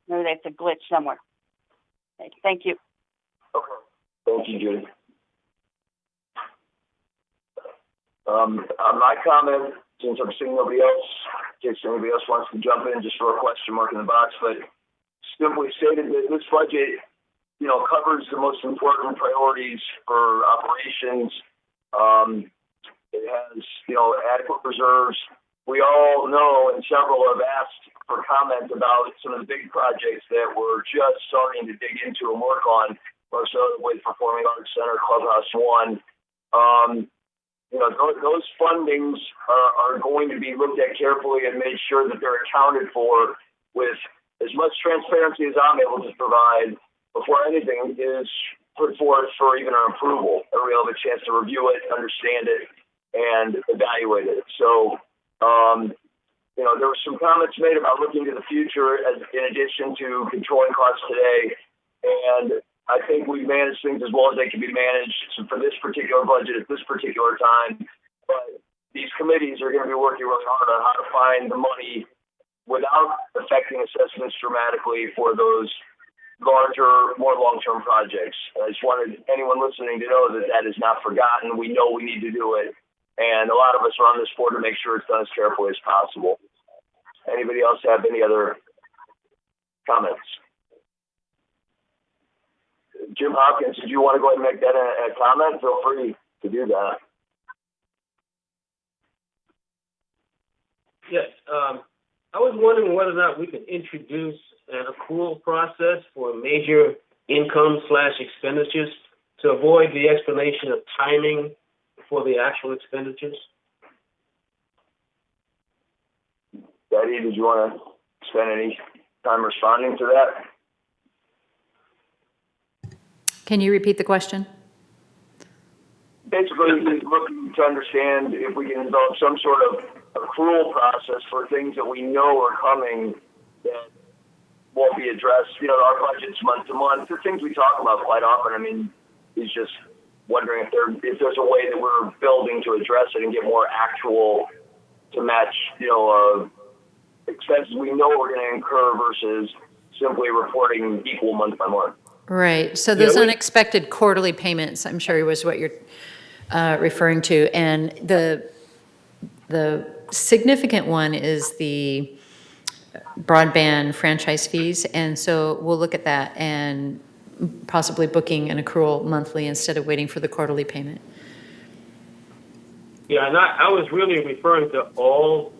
S19: Maybe that's a glitch somewhere. Okay, thank you.
S1: Okay. Thank you, Judy. My comment, since I'm seeing nobody else, in case anybody else wants to jump in, just throw a question mark in the box, but simply stated that this budget, covers the most important priorities for operations. It has, adequate reserves. We all know, and several have asked for comment about some of the big projects that we're just starting to dig into and work on, most notably Performing Arts Center, Clubhouse One. Those fundings are going to be looked at carefully and made sure that they're accounted for with as much transparency as I'm able to provide before anything is put forth for even our approval. And we'll have a chance to review it, understand it, and evaluate it. So, there were some comments made about looking to the future in addition to controlling costs today. And I think we've managed things as well as they can be managed for this particular budget at this particular time. But these committees are going to be working really hard on how to find the money without affecting assessments dramatically for those larger, more long-term projects. I just wanted anyone listening to know that that is not forgotten. We know we need to do it. And a lot of us are on this board to make sure it's done as carefully as possible. Anybody else have any other comments? Jim Hopkins, did you want to go ahead and make that a comment? Feel free to do that.
S18: Yes. I was wondering whether or not we could introduce an accrual process for major income/expenditures to avoid the explanation of timing for the actual expenditures.
S1: Betty, did you want to spend any time responding to that?
S9: Can you repeat the question?
S1: Basically, looking to understand if we can develop some sort of accrual process for things that we know are coming that won't be addressed. Our budget's month to month. The things we talk about quite often, is just wondering if there's a way that we're building to address it and get more actual to match, expenses we know we're going to incur versus simply reporting equal month by month.
S9: Right. So those unexpected quarterly payments, I'm sure was what you're referring to. And the significant one is the broadband franchise fees, and so we'll look at that and possibly booking an accrual monthly instead of waiting for the quarterly payment.
S18: Yeah, and I was really referring to all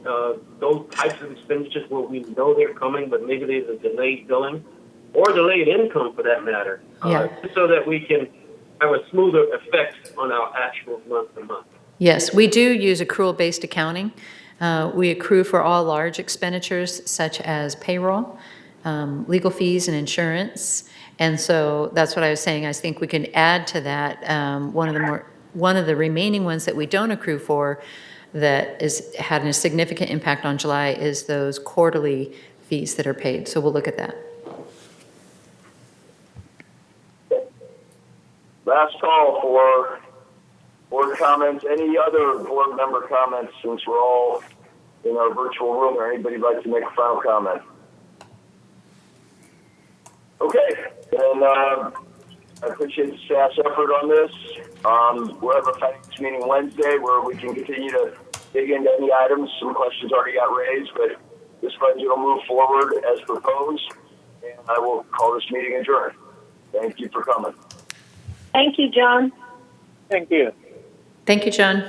S18: those types of expenditures where we know they're coming, but maybe there's a delayed billing or delayed income for that matter, just so that we can have a smoother effect on our actual month to month.
S9: Yes, we do use accrual-based accounting. We accrue for all large expenditures such as payroll, legal fees, and insurance. And so that's what I was saying. I think we can add to that one of the remaining ones that we don't accrue for that is had a significant impact on July is those quarterly fees that are paid. So we'll look at that.
S1: Last call for board comments. Any other board member comments since we're all in our virtual room, or anybody like to make a final comment? Okay, then I appreciate the staff's effort on this. We'll have a finance meeting Wednesday where we can continue to dig into any items. Some questions already got raised, but this budget will move forward as proposed, and I will call this meeting adjourned. Thank you for coming.
S2: Thank you, John.
S5: Thank you.
S9: Thank you, John.